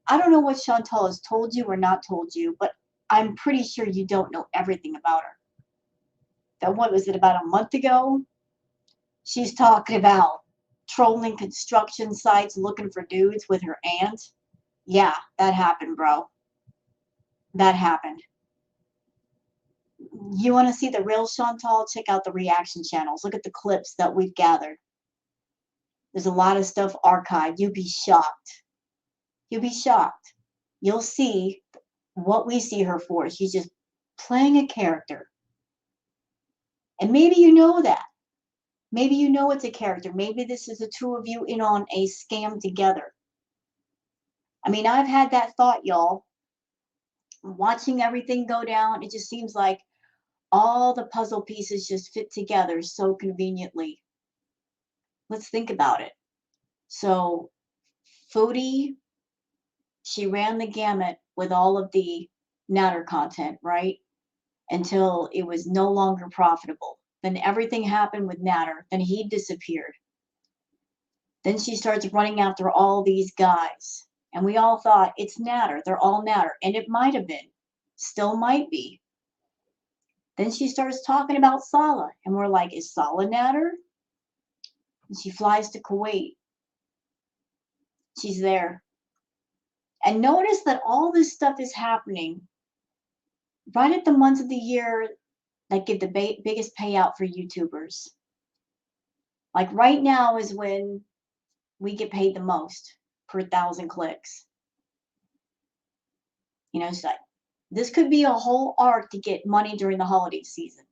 I don't know what Chantal has told you or not told you, but I'm pretty sure you don't know everything about her. That what was it, about a month ago? She's talking about trolling construction sites looking for dudes with her aunt. Yeah, that happened, bro. That happened. You want to see the real Chantal? Check out the reaction channels. Look at the clips that we've gathered. There's a lot of stuff archived. You'll be shocked. You'll be shocked. You'll see what we see her for. She's just playing a character. And maybe you know that. Maybe you know it's a character. Maybe this is the two of you in on a scam together. I mean, I've had that thought, y'all. Watching everything go down, it just seems like all the puzzle pieces just fit together so conveniently. Let's think about it. So, Foodie, she ran the gamut with all of the Natter content, right? Until it was no longer profitable. Then everything happened with Natter. Then he disappeared. Then she starts running after all these guys. And we all thought, it's Natter. They're all Natter. And it might have been. Still might be. Then she starts talking about Salah. And we're like, is Salah Natter? And she flies to Kuwait. She's there. And notice that all this stuff is happening right at the months of the year that give the biggest payout for YouTubers. Like right now is when we get paid the most per 1,000 clicks. You know, it's like, this could be a whole arc to get money during the holiday season.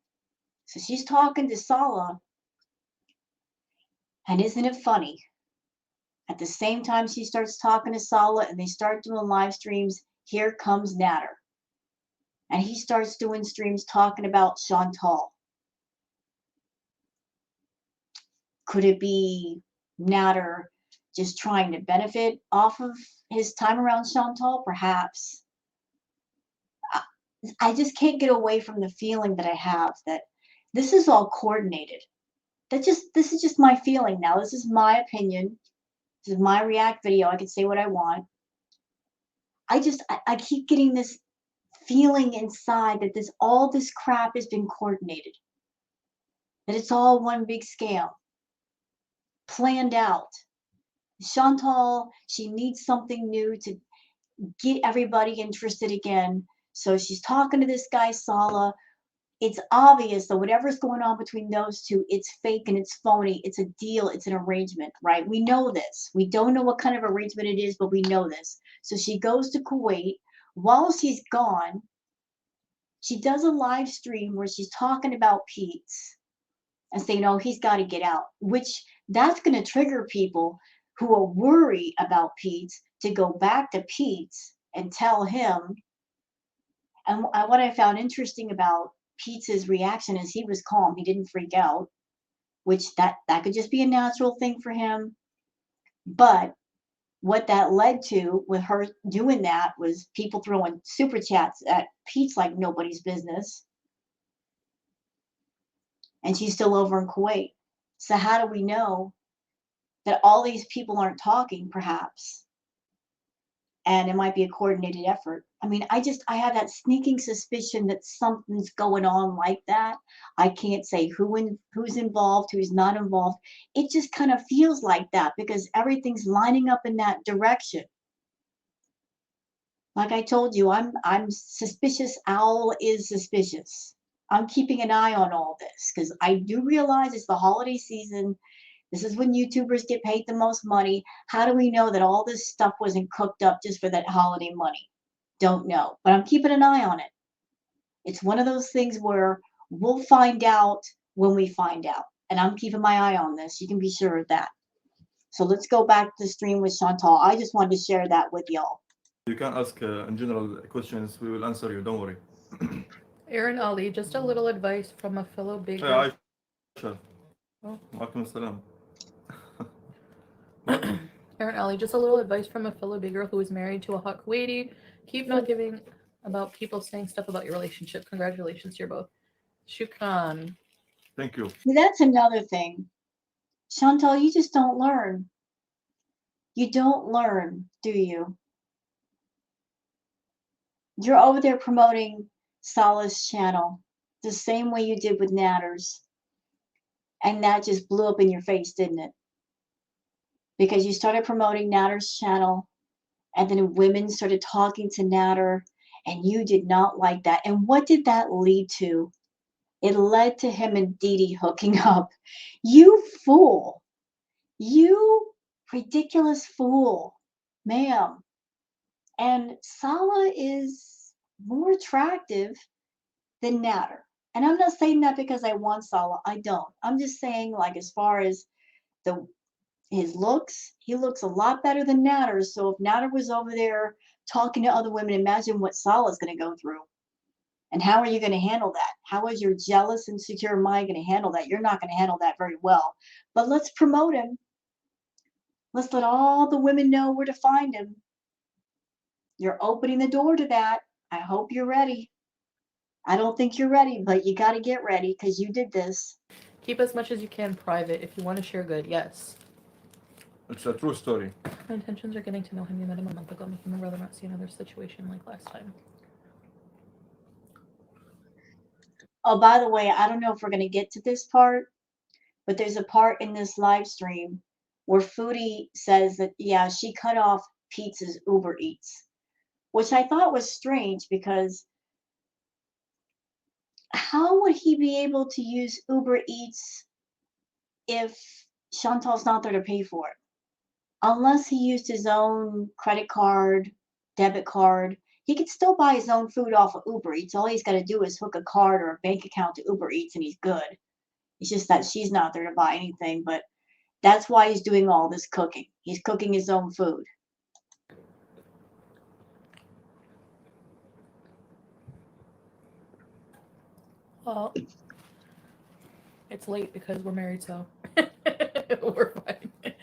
So she's talking to Salah. And isn't it funny? At the same time she starts talking to Salah and they start doing live streams, here comes Natter. And he starts doing streams talking about Chantal. Could it be Natter just trying to benefit off of his time around Chantal? Perhaps. I just can't get away from the feeling that I have that this is all coordinated. This is just my feeling now. This is my opinion. This is my react video. I can say what I want. I keep getting this feeling inside that all this crap has been coordinated. That it's all one big scam. Planned out. Chantal, she needs something new to get everybody interested again. So she's talking to this guy, Salah. It's obvious that whatever's going on between those two, it's fake and it's phony. It's a deal. It's an arrangement, right? We know this. We don't know what kind of arrangement it is, but we know this. So she goes to Kuwait. While she's gone, she does a live stream where she's talking about Pete's and saying, oh, he's got to get out, which that's going to trigger people who are worried about Pete's to go back to Pete's and tell him. And what I found interesting about Pete's reaction is he was calm. He didn't freak out, which that could just be a natural thing for him. But what that led to with her doing that was people throwing super chats at Pete's like nobody's business. And she's still over in Kuwait. So how do we know that all these people aren't talking, perhaps? and it might be a coordinated effort. I mean, I have that sneaking suspicion that something's going on like that. I can't say who's involved, who's not involved. It just kind of feels like that because everything's lining up in that direction. Like I told you, I'm suspicious. Owl is suspicious. I'm keeping an eye on all this because I do realize it's the holiday season. This is when YouTubers get paid the most money. How do we know that all this stuff wasn't cooked up just for that holiday money? Don't know, but I'm keeping an eye on it. It's one of those things where we'll find out when we find out. And I'm keeping my eye on this. You can be sure of that. So let's go back to the stream with Chantal. I just wanted to share that with y'all. You can ask in general questions. We will answer you. Don't worry. Aaron Ali, just a little advice from a fellow baker. Hey, Aisha. Oh. Walaikum salam. Aaron Ali, just a little advice from a fellow big girl who is married to a hot Kuwaiti. Keep not giving about people saying stuff about your relationship. Congratulations to you both. Shukran. Thank you. That's another thing. Chantal, you just don't learn. You don't learn, do you? You're over there promoting Salah's channel the same way you did with Natter's. And that just blew up in your face, didn't it? Because you started promoting Natter's channel, and then women started talking to Natter, and you did not like that. And what did that lead to? It led to him and Dee Dee hooking up. You fool. You ridiculous fool, ma'am. And Salah is more attractive than Natter. And I'm not saying that because I want Salah. I don't. I'm just saying, like, as far as his looks, he looks a lot better than Natter. So if Natter was over there talking to other women, imagine what Salah's going to go through. And how are you going to handle that? How is your jealous, insecure mind going to handle that? You're not going to handle that very well. But let's promote him. Let's let all the women know where to find him. You're opening the door to that. I hope you're ready. I don't think you're ready, but you got to get ready because you did this. Keep as much as you can private if you want to share good, yes. It's a true story. My intentions are getting to know him. You met him a month ago, making my brother not see another situation like last time. Oh, by the way, I don't know if we're going to get to this part, but there's a part in this live stream where Foodie says that, yeah, she cut off Pete's Uber Eats, which I thought was strange because how would he be able to use Uber Eats if Chantal's not there to pay for it? Unless he used his own credit card, debit card, he could still buy his own food off of Uber Eats. All he's got to do is hook a card or a bank account to Uber Eats and he's good. It's just that she's not there to buy anything, but that's why he's doing all this cooking. He's cooking his own food. Well, it's late because we're married, so we're fine.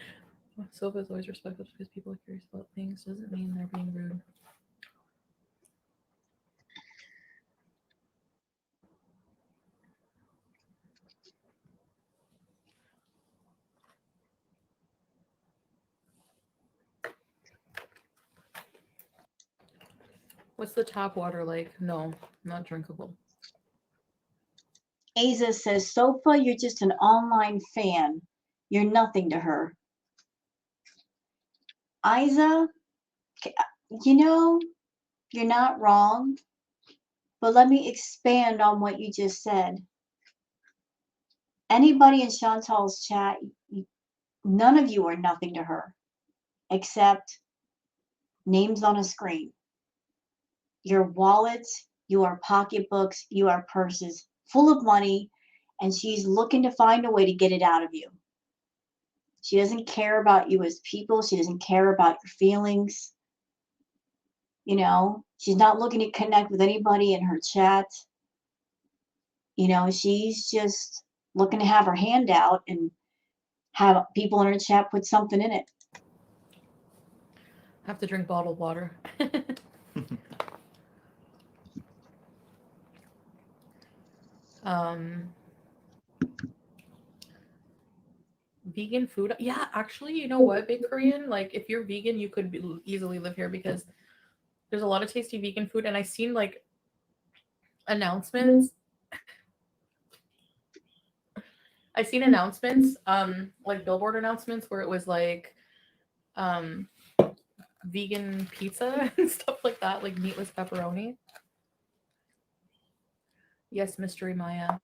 Silva is always respectful because people are curious about things. Doesn't mean they're being rude. What's the tap water like? No, not drinkable. Aza says, Sofa, you're just an online fan. You're nothing to her. Isa, you know, you're not wrong, but let me expand on what you just said. Anybody in Chantal's chat, none of you are nothing to her, except names on a screen. Your wallets, your pocketbooks, your purses, full of money, and she's looking to find a way to get it out of you. She doesn't care about you as people. She doesn't care about your feelings. You know, she's not looking to connect with anybody in her chat. You know, she's just looking to have her hand out and have people in her chat put something in it. Have to drink bottled water. vegan food. Yeah, actually, you know what, Big Korean? Like, if you're vegan, you could easily live here because there's a lot of tasty vegan food, and I've seen like announcements. I've seen announcements, like billboard announcements where it was like, vegan pizza and stuff like that, like meatless pepperoni. Yes, Mystery Maya.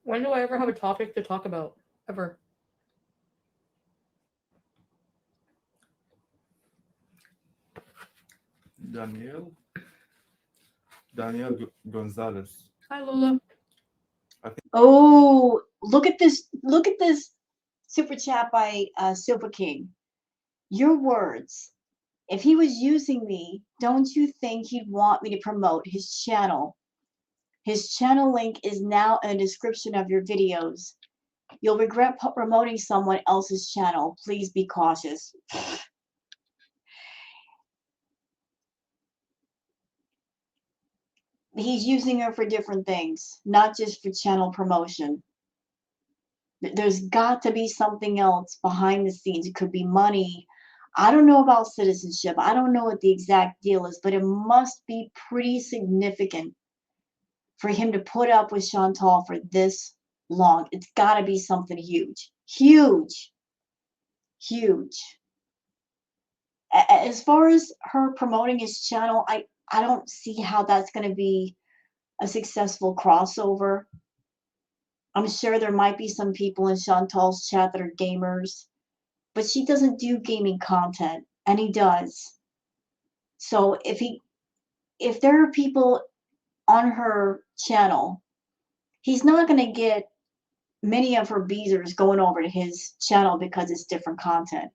When do I ever have a topic to talk about? Ever? Daniel Gonzalez. Hi, Lola. Oh, look at this. Look at this super chat by Super King. Your words. If he was using me, don't you think he'd want me to promote his channel? His channel link is now in the description of your videos. You'll regret promoting someone else's channel. Please be cautious. He's using her for different things, not just for channel promotion. There's got to be something else behind the scenes. It could be money. I don't know about citizenship. I don't know what the exact deal is, but it must be pretty significant for him to put up with Chantal for this long. It's got to be something huge. Huge. Huge. As far as her promoting his channel, I don't see how that's going to be a successful crossover. I'm sure there might be some people in Chantal's chat that are gamers, but she doesn't do gaming content, and he does. So if there are people on her channel, he's not going to get many of her Beezers going over to his channel because it's different content.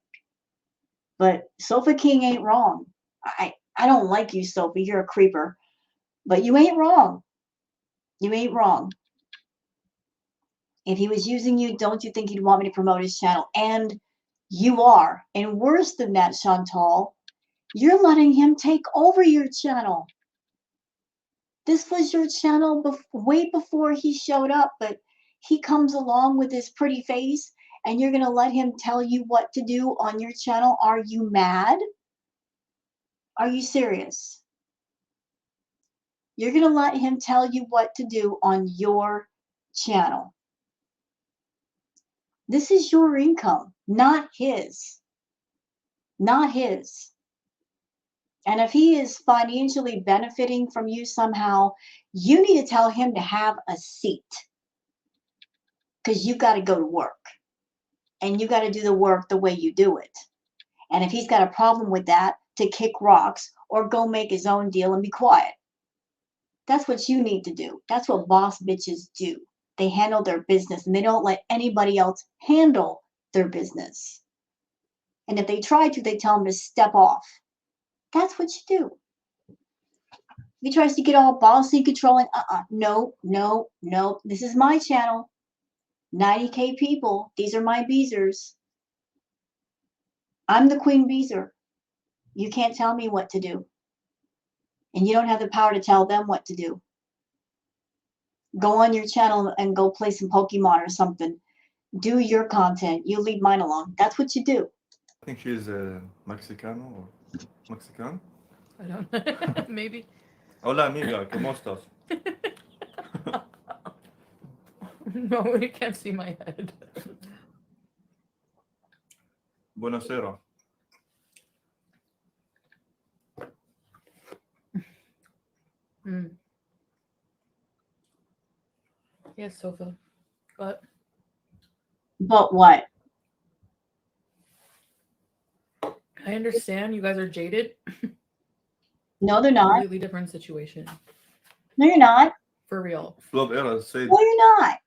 But Sofa King ain't wrong. I don't like you, Sophie. You're a creeper. But you ain't wrong. You ain't wrong. If he was using you, don't you think he'd want me to promote his channel? And you are. And worse than that, Chantal, you're letting him take over your channel. This was your channel way before he showed up, but he comes along with his pretty face, and you're going to let him tell you what to do on your channel? Are you mad? Are you serious? You're going to let him tell you what to do on your channel. This is your income, not his. Not his. And if he is financially benefiting from you somehow, you need to tell him to have a seat. Because you got to go to work. And you got to do the work the way you do it. And if he's got a problem with that, to kick rocks or go make his own deal and be quiet. That's what you need to do. That's what boss bitches do. They handle their business and they don't let anybody else handle their business. And if they try to, they tell them to step off. That's what you do. If he tries to get all bossy, controlling, no. This is my channel. 90K people. These are my Beezers. I'm the Queen Beezer. You can't tell me what to do. And you don't have the power to tell them what to do. Go on your channel and go play some Pokemon or something. Do your content. You leave mine alone. That's what you do. I think she's Mexicano or Mexican. I don't know. Maybe. Hola amiga, ¿cómo estás? No, you can't see my head. Buonasera. Yes, Sofa. But what? I understand you guys are jaded. No, they're not. Completely different situation. No, you're not. For real. Flop era said. No, you're not.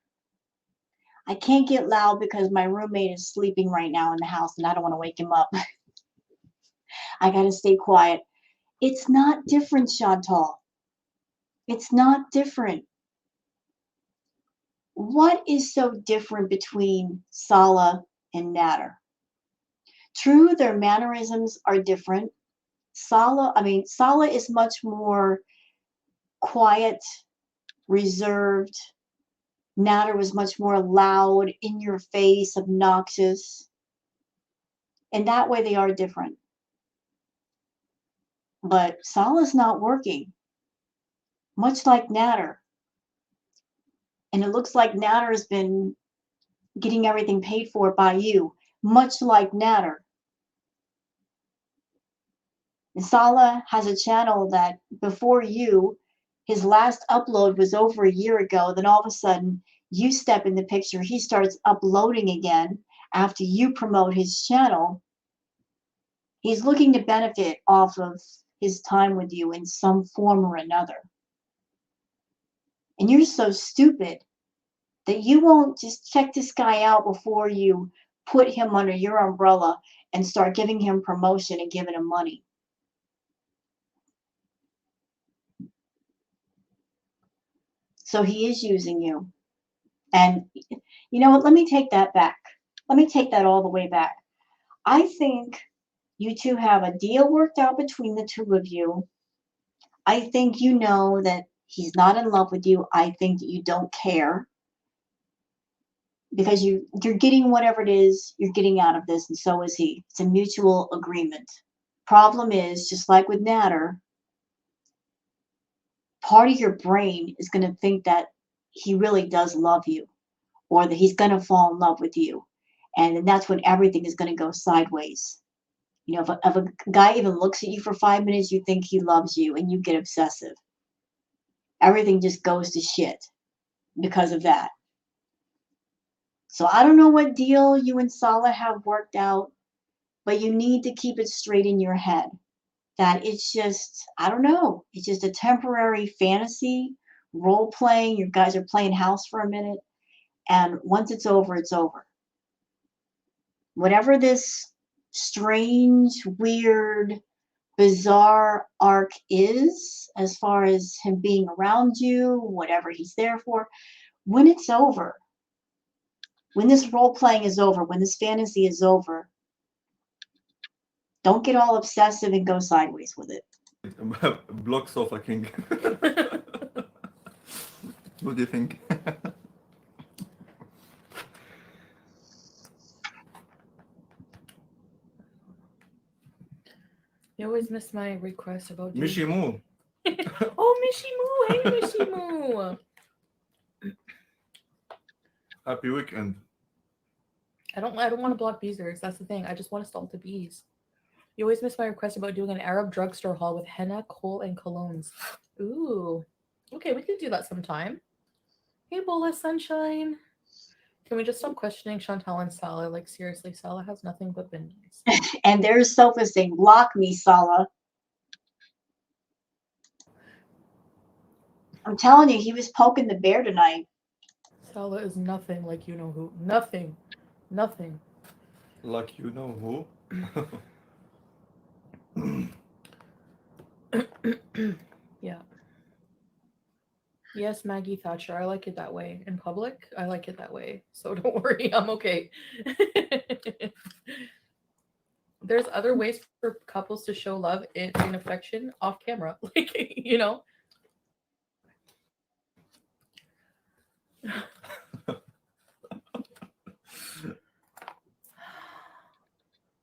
I can't get loud because my roommate is sleeping right now in the house and I don't want to wake him up. I got to stay quiet. It's not different, Chantal. It's not different. What is so different between Salah and Nader? True, their mannerisms are different. Salah is much more quiet, reserved. Natter was much more loud, in your face, obnoxious. In that way, they are different. But Salah's not working, much like Natter. And it looks like Natter has been getting everything paid for by you, much like Natter. And Salah has a channel that before you, his last upload was over a year ago. Then all of a sudden, you step in the picture. He starts uploading again after you promote his channel. He's looking to benefit off of his time with you in some form or another. And you're so stupid that you won't just check this guy out before you put him under your umbrella and start giving him promotion and giving him money. So he is using you. And you know what? Let me take that back. Let me take that all the way back. I think you two have a deal worked out between the two of you. I think you know that he's not in love with you. I think that you don't care because you're getting whatever it is you're getting out of this, and so is he. It's a mutual agreement. Problem is, just like with Natter, part of your brain is going to think that he really does love you or that he's going to fall in love with you. And then that's when everything is going to go sideways. You know, if a guy even looks at you for 5 minutes, you think he loves you and you get obsessive. Everything just goes to shit because of that. So I don't know what deal you and Salah have worked out, but you need to keep it straight in your head that it's just, I don't know, it's just a temporary fantasy, role playing. You guys are playing house for a minute, and once it's over, it's over. Whatever this strange, weird, bizarre arc is, as far as him being around you, whatever he's there for, when it's over, when this role playing is over, when this fantasy is over, don't get all obsessive and go sideways with it. Block Sofa King. What do you think? You always miss my request about doing... Mishimu. Oh, Mishimu! Hey, Mishimu! Happy weekend. I don't want to block Beezers. That's the thing. I just want to stall the bees. You always miss my request about doing an Arab drugstore haul with henna, kohl, and colognes. Ooh. Okay, we can do that sometime. Hey, Bola Sunshine. Can we just stop questioning Chantal and Salah? Like, seriously, Salah has nothing but bindings. And there's Sofa saying, block me, Salah. I'm telling you, he was poking the bear tonight. Salah is nothing like you know who. Nothing. Nothing. Like you know who? Yeah. Yes, Maggie Thatcher. I like it that way. In public, I like it that way. So don't worry, I'm okay. There's other ways for couples to show love and affection off camera. Like, you know.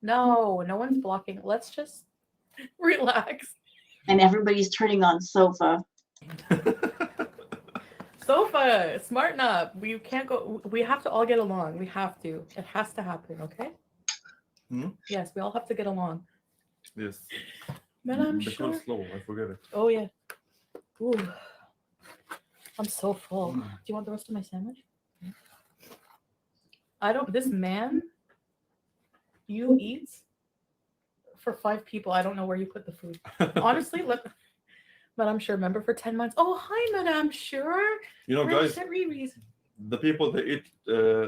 No one's blocking. Let's just relax. And everybody's turning on Sofa. Sofa, smarten up. We can't go. We have to all get along. We have to. It has to happen, okay? Yes, we all have to get along. Yes. But I'm the sure. Slow, I forget it. Oh, yeah. Ooh. I'm so full. Do you want the rest of my sandwich? This man, you eat for 5 people. I don't know where you put the food. Honestly, Madame Sure, member for 10 months. Oh, hi, Madame Sure. You know, guys, the people that eat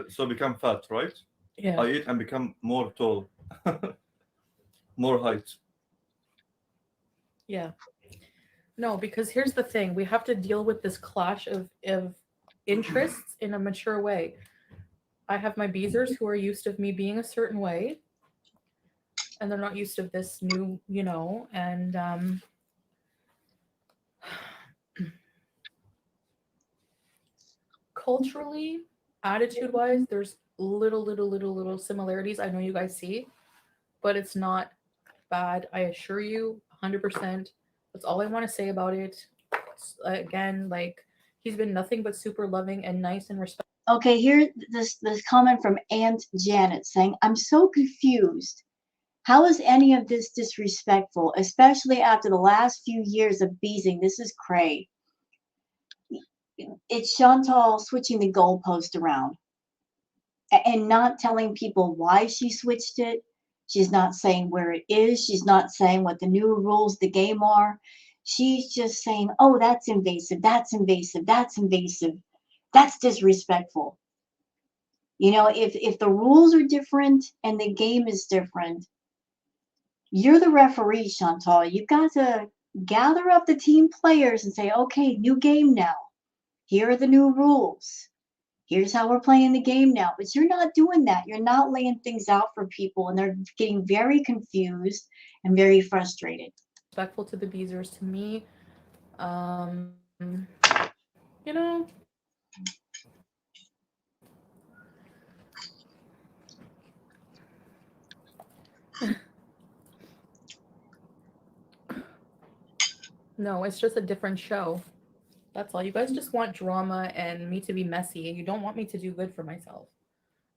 so become fat, right? Yeah. I eat and become more tall. More height. Yeah. No, because here's the thing. We have to deal with this clash of interests in a mature way. I have my Beezers who are used to me being a certain way. and they're not used to this new, and culturally, attitude-wise, there's little similarities. I know you guys see, but it's not bad. I assure you, 100%. That's all I want to say about it. Again, like, he's been nothing but super loving and nice and respectful. Okay, here this comment from Aunt Janet saying, I'm so confused. How is any of this disrespectful, especially after the last few years of beezing? This is cray. It's Chantal switching the goalpost around and not telling people why she switched it. She's not saying where it is. She's not saying what the new rules of the game are. She's just saying, oh, that's invasive. That's invasive. That's invasive. That's disrespectful. You know, if the rules are different and the game is different, you're the referee, Chantal. You've got to gather up the team players and say, okay, new game now. Here are the new rules. Here's how we're playing the game now. But you're not doing that. You're not laying things out for people, and they're getting very confused and very frustrated. Respectful to the Beezers, to me. You know, no, it's just a different show. That's all. You guys just want drama and me to be messy, and you don't want me to do good for myself.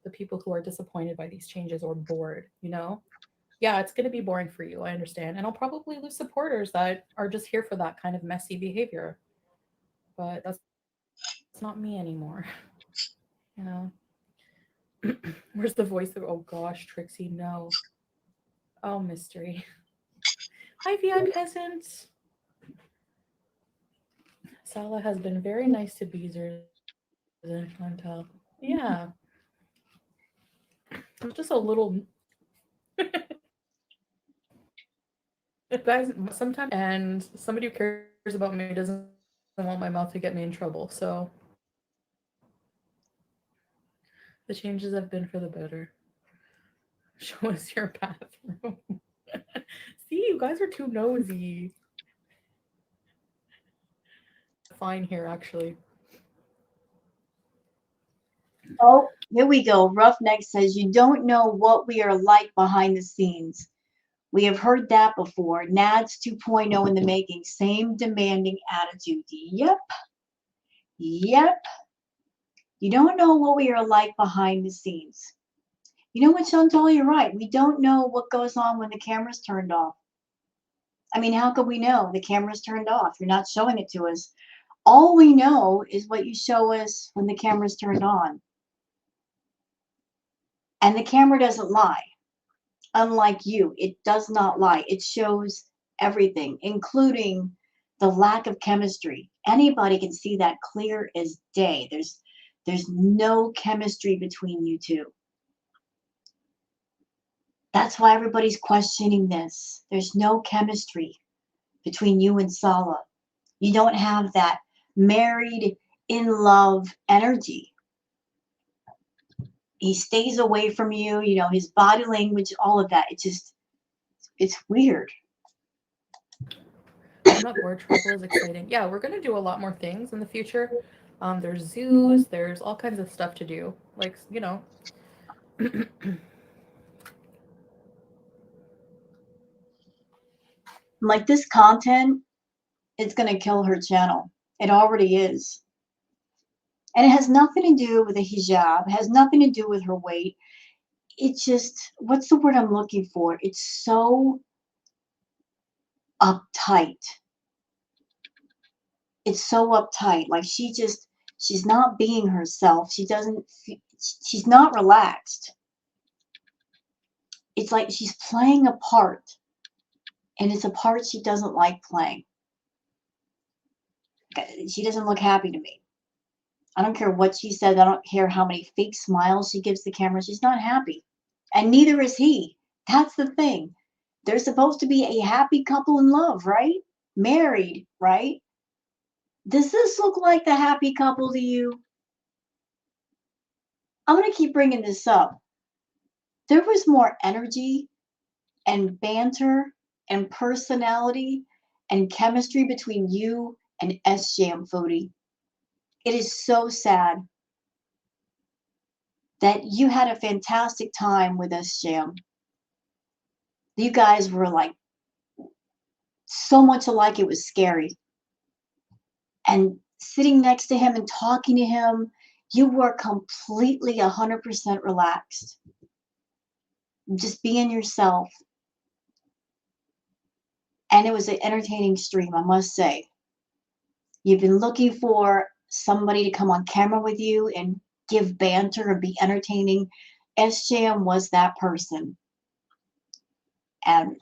The people who are disappointed by these changes or bored, Yeah, it's going to be boring for you. I understand. And I'll probably lose supporters that are just here for that kind of messy behavior. But that's not me anymore. you know? Where's the voice of, oh gosh, Trixie, no. Oh, mystery. Hi, VI peasants. Salah has been very nice to Beezers and Chantal. Yeah. I'm just a little. Guys, sometimes, and somebody who cares about me doesn't want my mouth to get me in trouble. So the changes have been for the better. Show us your bathroom. See, you guys are too nosy. Fine here, actually. Oh, here we go. Roughneck says, you don't know what we are like behind the scenes. We have heard that before. Nads 2.0 in the making. Same demanding attitude. Yep. Yep. You don't know what we are like behind the scenes. You know what, Chantal? You're right. We don't know what goes on when the camera's turned off. I mean, how could we know? The camera's turned off. You're not showing it to us. All we know is what you show us when the camera's turned on. And the camera doesn't lie. Unlike you, it does not lie. It shows everything, including the lack of chemistry. Anybody can see that clear as day. There's no chemistry between you two. That's why everybody's questioning this. There's no chemistry between you and Salah. You don't have that married, in love energy. He stays away from you, his body language, all of that. It's weird. I'm not bored. Travel is exciting. Yeah, we're going to do a lot more things in the future. There's zoos, there's all kinds of stuff to do. Like, Like, this content, it's going to kill her channel. It already is. And it has nothing to do with the hijab. It has nothing to do with her weight. It's just, what's the word I'm looking for? It's so uptight. It's so uptight. Like, she's not being herself. She's not relaxed. It's like she's playing a part. And it's a part she doesn't like playing. She doesn't look happy to me. I don't care what she said. I don't care how many fake smiles she gives the camera. She's not happy. And neither is he. That's the thing. They're supposed to be a happy couple in love, right? Married, right? Does this look like the happy couple to you? I'm going to keep bringing this up. There was more energy and banter and personality and chemistry between you and S Jam, Foodie. It is so sad that you had a fantastic time with S Jam. You guys were like so much alike, it was scary. And sitting next to him and talking to him, you were completely 100% relaxed. Just being yourself. And it was an entertaining stream, I must say. You've been looking for somebody to come on camera with you and give banter and be entertaining. SJM was that person. And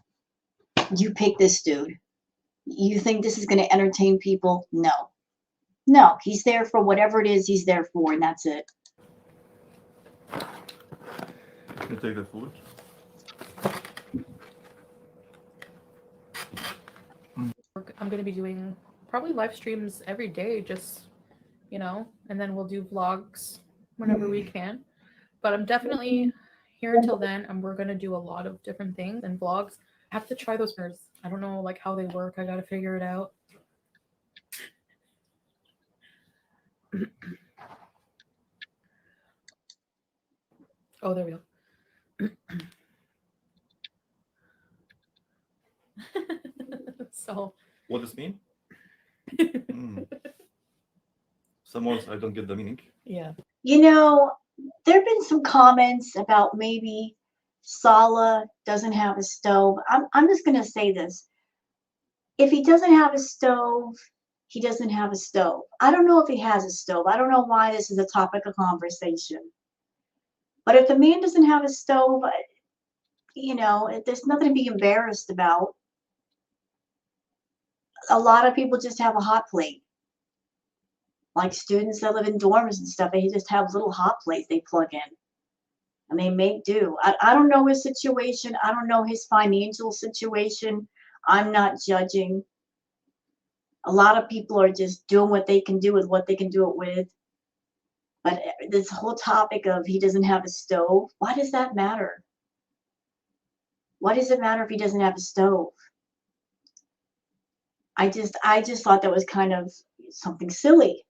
you picked this dude. You think this is going to entertain people? No. No, he's there for whatever it is he's there for, and that's it. You take the food. I'm going to be doing probably live streams every day, just, you know, and then we'll do vlogs whenever we can. But I'm definitely here until then, and we're going to do a lot of different things and vlogs. I have to try those burgers. I don't know like how they work. I got to figure it out. Oh, there we go. So what does this mean? Some words I don't get the meaning. Yeah. You know, there have been some comments about maybe Salah doesn't have a stove. I'm just going to say this. If he doesn't have a stove, he doesn't have a stove. I don't know if he has a stove. I don't know why this is a topic of conversation. But if the man doesn't have a stove, you know, there's nothing to be embarrassed about. A lot of people just have a hot plate. Like students that live in dorms and stuff, they just have little hot plates they plug in. And they make do. I don't know his situation. I don't know his financial situation. I'm not judging. A lot of people are just doing what they can do with what they can do it with. But this whole topic of he doesn't have a stove, why does that matter? Why does it matter if he doesn't have a stove? I just thought that was kind of something silly.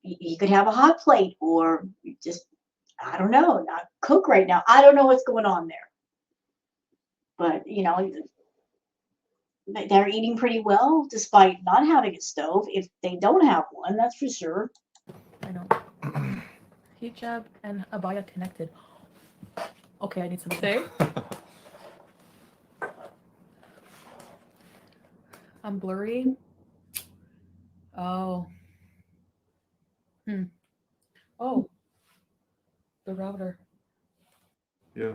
You could have a hot plate or just, I don't know, not cook right now. I don't know what's going on there. But, you know, they're eating pretty well despite not having a stove. If they don't have one, that's for sure. I know. Hijab and abaya connected. Okay, I need some say. I'm blurry. Oh. Oh. The router. Yeah.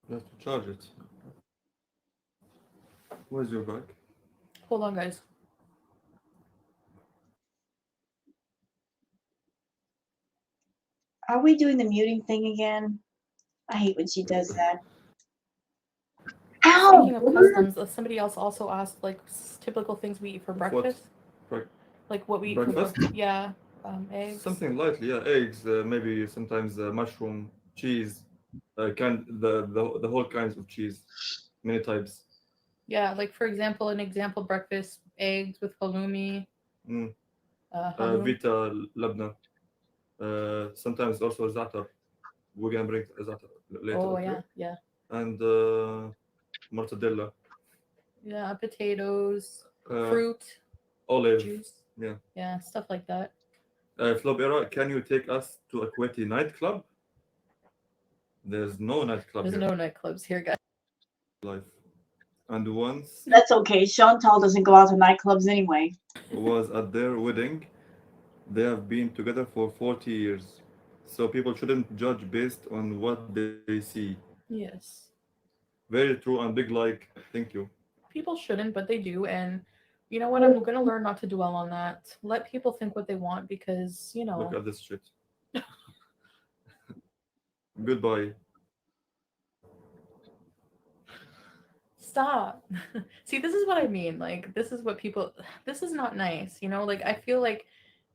You have to charge it. Where's your bag? Hold on, guys. Are we doing the muting thing again? I hate when she does that. Ow! Speaking of customs, somebody else also asked like typical things we eat for breakfast. Like what we eat for breakfast. Yeah. Eggs. Something lightly, yeah. Eggs, maybe sometimes mushroom, cheese, the whole kinds of cheese, many types. Yeah, like for example, an example breakfast: eggs with halloumi. Vita labna. Sometimes also za'atar. We're gonna bring za'atar later. Oh, okay? yeah. And mortadella. Yeah, potatoes, fruit, olive, juice. Yeah. Yeah, stuff like that. Flobera, can you take us to a Kuwaiti nightclub? There's no nightclub There's here. no nightclubs here, guys. Life. And once That's okay. Chantal doesn't go out to nightclubs anyway. was at their wedding. They have been together for 40 years. So people shouldn't judge based on what they see. Yes. Very true and big like. Thank you. People shouldn't, but they do. And you know what? I'm going to learn not to dwell on that. Let people think what they want because, you know. Look at this shit. Goodbye. Stop. See, this is what I mean. Like, this is what people, this is not nice. You know, like, I feel like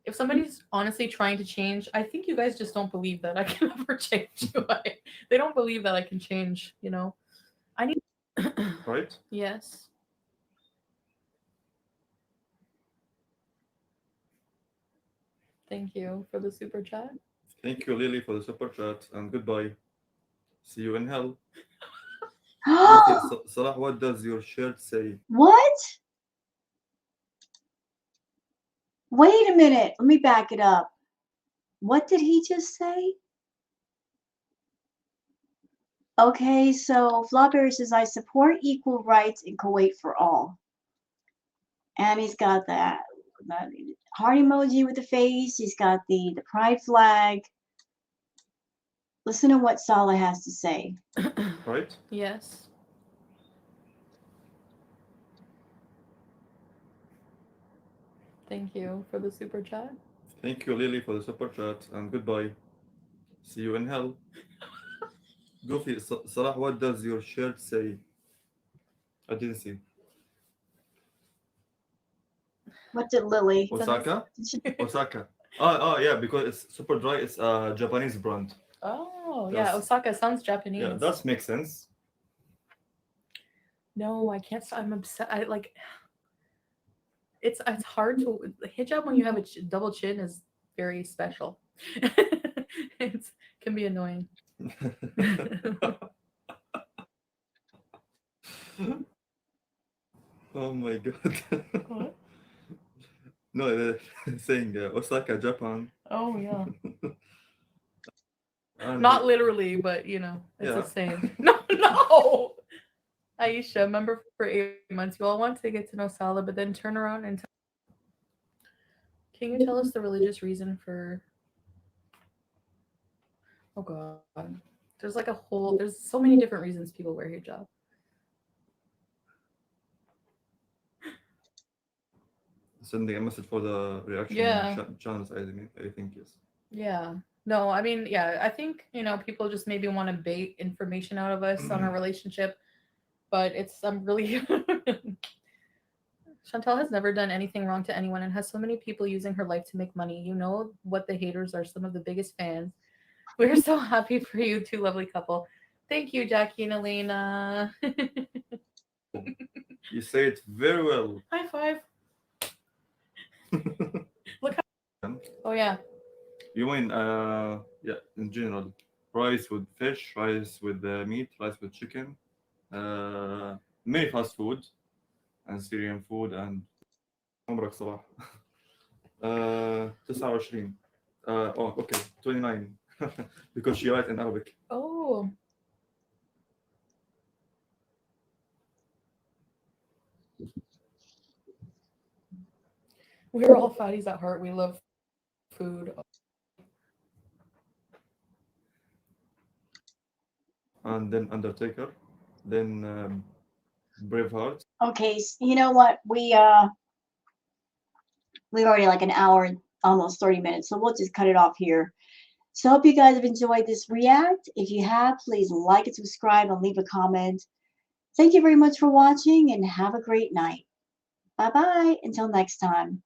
if somebody's honestly trying to change, I think you guys just don't believe that I can ever change you. They don't believe that I can change, you know. I need Right? Yes. Thank you for the super chat. Thank you, Lily, for the super chat, and goodbye. See you in hell. Salah, what does your shirt say? What? Wait a minute. Let me back it up. What did he just say? Okay, so Flawberry says, I support equal rights in Kuwait for all. And he's got that heart emoji with the face. He's got the pride flag. Listen to what Salah has to say. Right? Yes. Thank you for the super chat. Thank you, Lily, for the super chat, and goodbye. See you in hell. Goofy, Salah, what does your shirt say? I didn't see. What did Lily? Osaka? Osaka. Oh, yeah, because it's super dry. It's a Japanese brand. Oh, yeah. Osaka sounds Japanese. Yeah, that makes sense. No, I can't. I'm upset. I like. It's hard to hijab when you have a double chin is very special. It can be annoying. Oh my god. What? No, they're saying Osaka, Japan. Oh yeah. And Not literally, but you know, it's Yeah. the same. No. Aisha, remember for 8 months, you all want to get to know Salah, but then turn around and can you tell us the religious reason for? Oh God, there's like there's so many different reasons people wear hijab. Sending a message for the reaction Yeah. channels, I think, yes. Yeah. No, I mean, yeah, I think, you know, people just maybe want to bait information out of us on our relationship, but I'm really Chantal has never done anything wrong to anyone and has so many people using her life to make money. You know what, the haters are some of the biggest fans. We're so happy for you two lovely couple. Thank you, Jackie and Elena. You say it very well. High five. Look how Oh yeah. You mean, yeah, in general, rice with fish, rice with meat, rice with chicken, many fast food, and Syrian food, and عمرك صباح 29 oh okay 29 because she writes in Arabic. Oh. We're all fatties at heart. We love food. And then Undertaker, then Braveheart. Okay, you know what? We're already like an hour, almost 30 minutes, so we'll just cut it off here. So I hope you guys have enjoyed this react. If you have, please like and subscribe and leave a comment. Thank you very much for watching and have a great night. Bye-bye. Until next time.